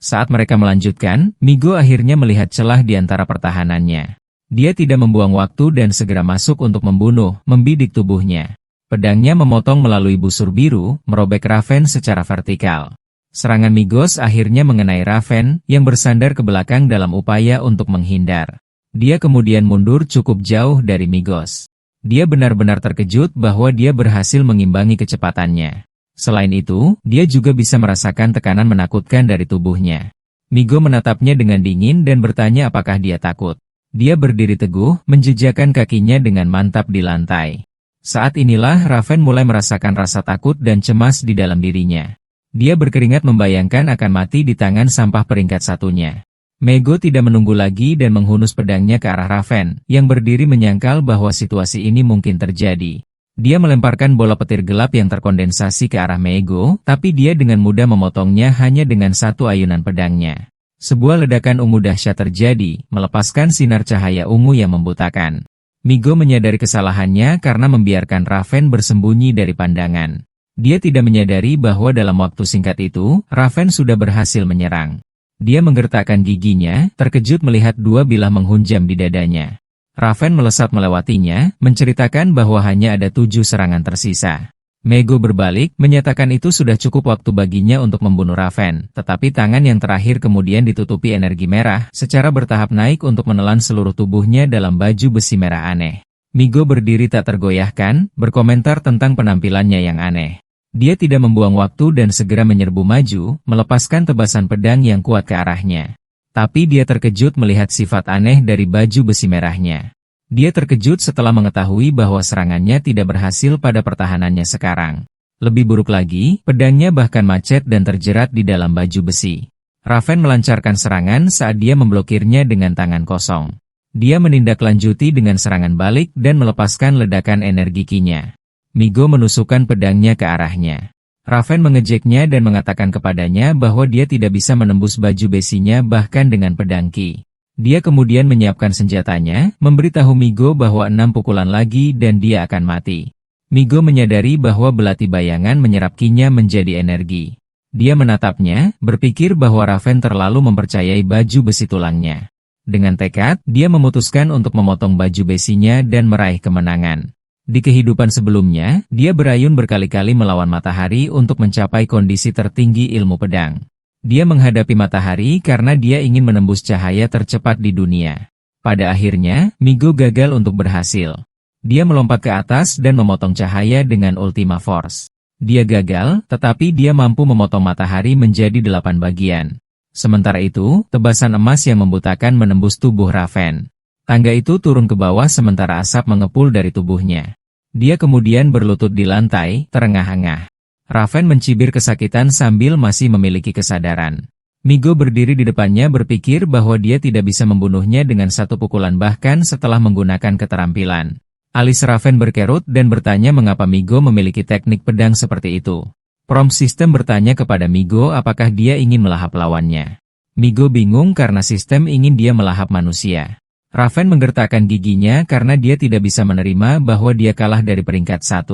Speaker 1: Saat mereka melanjutkan, Migo akhirnya melihat celah di antara pertahanannya. Dia tidak membuang waktu dan segera masuk untuk membunuh, membidik tubuhnya. Pedangnya memotong melalui busur biru, merobek Raven secara vertikal. Serangan Migos akhirnya mengenai Raven, yang bersandar ke belakang dalam upaya untuk menghindar. Dia kemudian mundur cukup jauh dari Migos. Dia benar-benar terkejut bahwa dia berhasil mengimbangi kecepatannya. Selain itu, dia juga bisa merasakan tekanan menakutkan dari tubuhnya. Migo menatapnya dengan dingin dan bertanya apakah dia takut. Dia berdiri teguh, menjejakkan kakinya dengan mantap di lantai. Saat inilah Raven mulai merasakan rasa takut dan cemas di dalam dirinya. Dia berkeringat membayangkan akan mati di tangan sampah peringkat 1-nya. Migo tidak menunggu lagi dan menghunus pedangnya ke arah Raven, yang berdiri menyangkal bahwa situasi ini mungkin terjadi. Dia melemparkan bola petir gelap yang terkondensasi ke arah Migo, tapi dia dengan mudah memotongnya hanya dengan satu ayunan pedangnya. Sebuah ledakan ungu dahsyat terjadi, melepaskan sinar cahaya ungu yang membutakan. Migo menyadari kesalahannya karena membiarkan Raven bersembunyi dari pandangan. Dia tidak menyadari bahwa dalam waktu singkat itu, Raven sudah berhasil menyerang. Dia menggertakkan giginya, terkejut melihat dua bilah menghunjam di dadanya. Raven melesat melewatinya, menceritakan bahwa hanya ada 7 serangan tersisa. Migo berbalik, menyatakan itu sudah cukup waktu baginya untuk membunuh Raven, tetapi tangan yang terakhir kemudian ditutupi energi merah, secara bertahap naik untuk menelan seluruh tubuhnya dalam baju besi merah aneh. Migo berdiri tak tergoyahkan, berkomentar tentang penampilannya yang aneh. Dia tidak membuang waktu dan segera menyerbu maju, melepaskan tebasan pedang yang kuat ke arahnya. Tapi dia terkejut melihat sifat aneh dari baju besi merahnya. Dia terkejut setelah mengetahui bahwa serangannya tidak berhasil pada pertahanannya sekarang. Lebih buruk lagi, pedangnya bahkan macet dan terjerat di dalam baju besi. Raven melancarkan serangan saat dia memblokirnya dengan tangan kosong. Dia menindaklanjuti dengan serangan balik dan melepaskan ledakan energi ki-nya. Migo menusukkan pedangnya ke arahnya. Raven mengejeknya dan mengatakan kepadanya bahwa dia tidak bisa menembus baju besinya bahkan dengan pedang ki. Dia kemudian menyiapkan senjatanya, memberitahu Migo bahwa 6 pukulan lagi dan dia akan mati. Migo menyadari bahwa belati bayangan menyerap ki-nya menjadi energi. Dia menatapnya, berpikir bahwa Raven terlalu mempercayai baju besi tulangnya. Dengan tekad, dia memutuskan untuk memotong baju besinya dan meraih kemenangan. Di kehidupan sebelumnya, dia berayun berkali-kali melawan matahari untuk mencapai kondisi tertinggi ilmu pedang. Dia menghadapi matahari karena dia ingin menembus cahaya tercepat di dunia. Pada akhirnya, Migo gagal untuk berhasil. Dia melompat ke atas dan memotong cahaya dengan Ultima Force. Dia gagal, tetapi dia mampu memotong matahari menjadi 8 bagian. Sementara itu, tebasan emas yang membutakan menembus tubuh Raven. Tangga itu turun ke bawah sementara asap mengepul dari tubuhnya. Dia kemudian berlutut di lantai, terengah-engah. Raven mencibir kesakitan sambil masih memiliki kesadaran. Migo berdiri di depannya berpikir bahwa dia tidak bisa membunuhnya dengan satu pukulan bahkan setelah menggunakan keterampilan. Alis Raven berkerut dan bertanya mengapa Migo memiliki teknik pedang seperti itu. Prompt sistem bertanya kepada Migo apakah dia ingin melahap lawannya. Migo bingung karena sistem ingin dia melahap manusia. Raven menggertakkan giginya karena dia tidak bisa menerima bahwa dia kalah dari peringkat 1.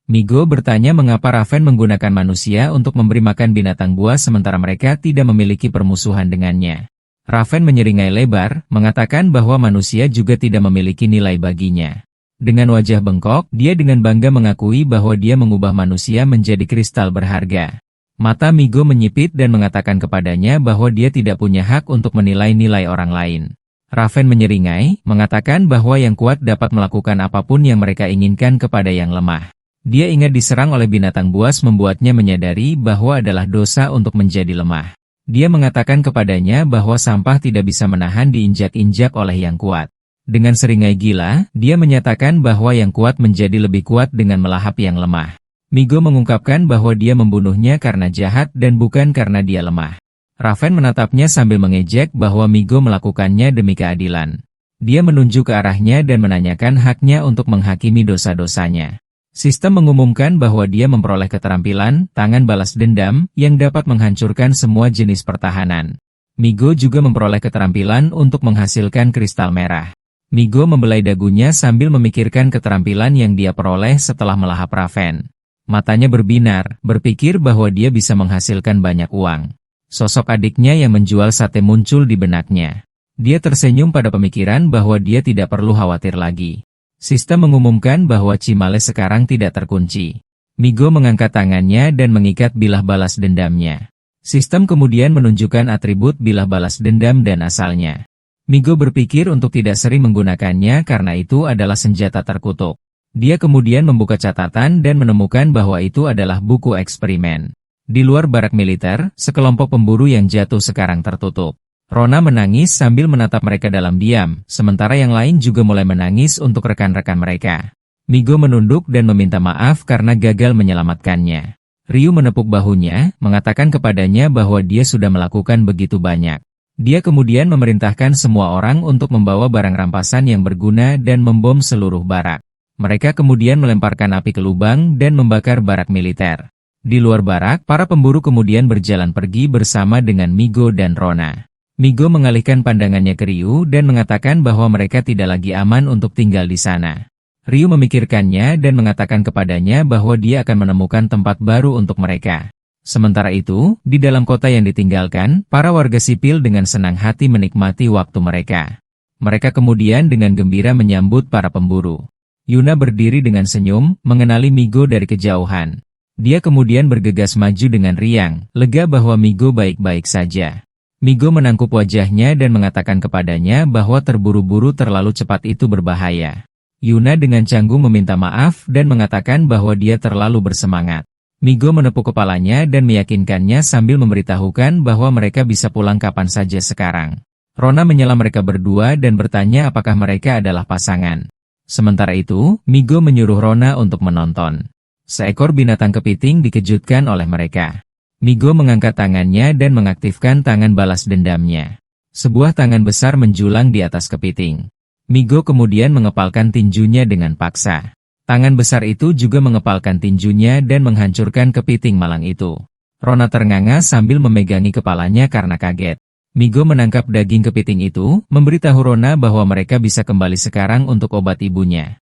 Speaker 1: Migo bertanya mengapa Raven menggunakan manusia untuk memberi makan binatang buas sementara mereka tidak memiliki permusuhan dengannya. Raven menyeringai lebar, mengatakan bahwa manusia juga tidak memiliki nilai baginya. Dengan wajah bengkok, dia dengan bangga mengakui bahwa dia mengubah manusia menjadi kristal berharga. Mata Migo menyipit dan mengatakan kepadanya bahwa dia tidak punya hak untuk menilai nilai orang lain. Raven menyeringai, mengatakan bahwa yang kuat dapat melakukan apapun yang mereka inginkan kepada yang lemah. Dia ingat diserang oleh binatang buas membuatnya menyadari bahwa adalah dosa untuk menjadi lemah. Dia mengatakan kepadanya bahwa sampah tidak bisa menahan diinjak-injak oleh yang kuat. Dengan seringai gila, dia menyatakan bahwa yang kuat menjadi lebih kuat dengan melahap yang lemah. Migo mengungkapkan bahwa dia membunuhnya karena jahat dan bukan karena dia lemah. Raven menatapnya sambil mengejek bahwa Migo melakukannya demi keadilan. Dia menunjuk ke arahnya dan menanyakan haknya untuk menghakimi dosa-dosanya. Sistem mengumumkan bahwa dia memperoleh keterampilan, tangan balas dendam, yang dapat menghancurkan semua jenis pertahanan. Migo juga memperoleh keterampilan untuk menghasilkan kristal merah. Migo membelai dagunya sambil memikirkan keterampilan yang dia peroleh setelah melahap Raven. Matanya berbinar, berpikir bahwa dia bisa menghasilkan banyak uang. Sosok adiknya yang menjual sate muncul di benaknya. Dia tersenyum pada pemikiran bahwa dia tidak perlu khawatir lagi. Sistem mengumumkan bahwa Cimale sekarang tidak terkunci. Migo mengangkat tangannya dan mengikat bilah balas dendamnya. Sistem kemudian menunjukkan atribut bilah balas dendam dan asalnya. Migo berpikir untuk tidak sering menggunakannya karena itu adalah senjata terkutuk. Dia kemudian membuka catatan dan menemukan bahwa itu adalah buku eksperimen. Di luar barak militer, sekelompok pemburu yang jatuh sekarang tertutup. Rona menangis sambil menatap mereka dalam diam, sementara yang lain juga mulai menangis untuk rekan-rekan mereka. Migo menunduk dan meminta maaf karena gagal menyelamatkannya. Ryu menepuk bahunya, mengatakan kepadanya bahwa dia sudah melakukan begitu banyak. Dia kemudian memerintahkan semua orang untuk membawa barang rampasan yang berguna dan membom seluruh barak. Mereka kemudian melemparkan api ke lubang dan membakar barak militer. Di luar barak, para pemburu kemudian berjalan pergi bersama dengan Migo dan Rona. Migo mengalihkan pandangannya ke Ryu dan mengatakan bahwa mereka tidak lagi aman untuk tinggal di sana. Ryu memikirkannya dan mengatakan kepadanya bahwa dia akan menemukan tempat baru untuk mereka. Sementara itu, di dalam kota yang ditinggalkan, para warga sipil dengan senang hati menikmati waktu mereka. Mereka kemudian dengan gembira menyambut para pemburu. Yuna berdiri dengan senyum, mengenali Migo dari kejauhan. Dia kemudian bergegas maju dengan riang, lega bahwa Migo baik-baik saja. Migo menangkup wajahnya dan mengatakan kepadanya bahwa terburu-buru terlalu cepat itu berbahaya. Yuna dengan canggung meminta maaf dan mengatakan bahwa dia terlalu bersemangat. Migo menepuk kepalanya dan meyakinkannya sambil memberitahukan bahwa mereka bisa pulang kapan saja sekarang. Rona menyela mereka berdua dan bertanya apakah mereka adalah pasangan. Sementara itu, Migo menyuruh Rona untuk menonton. Seekor binatang kepiting dikejutkan oleh mereka. Migo mengangkat tangannya dan mengaktifkan tangan balas dendamnya. Sebuah tangan besar menjulang di atas kepiting. Migo kemudian mengepalkan tinjunya dengan paksa. Tangan besar itu juga mengepalkan tinjunya dan menghancurkan kepiting malang itu. Rona ternganga sambil memegangi kepalanya karena kaget. Migo menangkap daging kepiting itu, memberitahu Rona bahwa mereka bisa kembali sekarang untuk obat ibunya.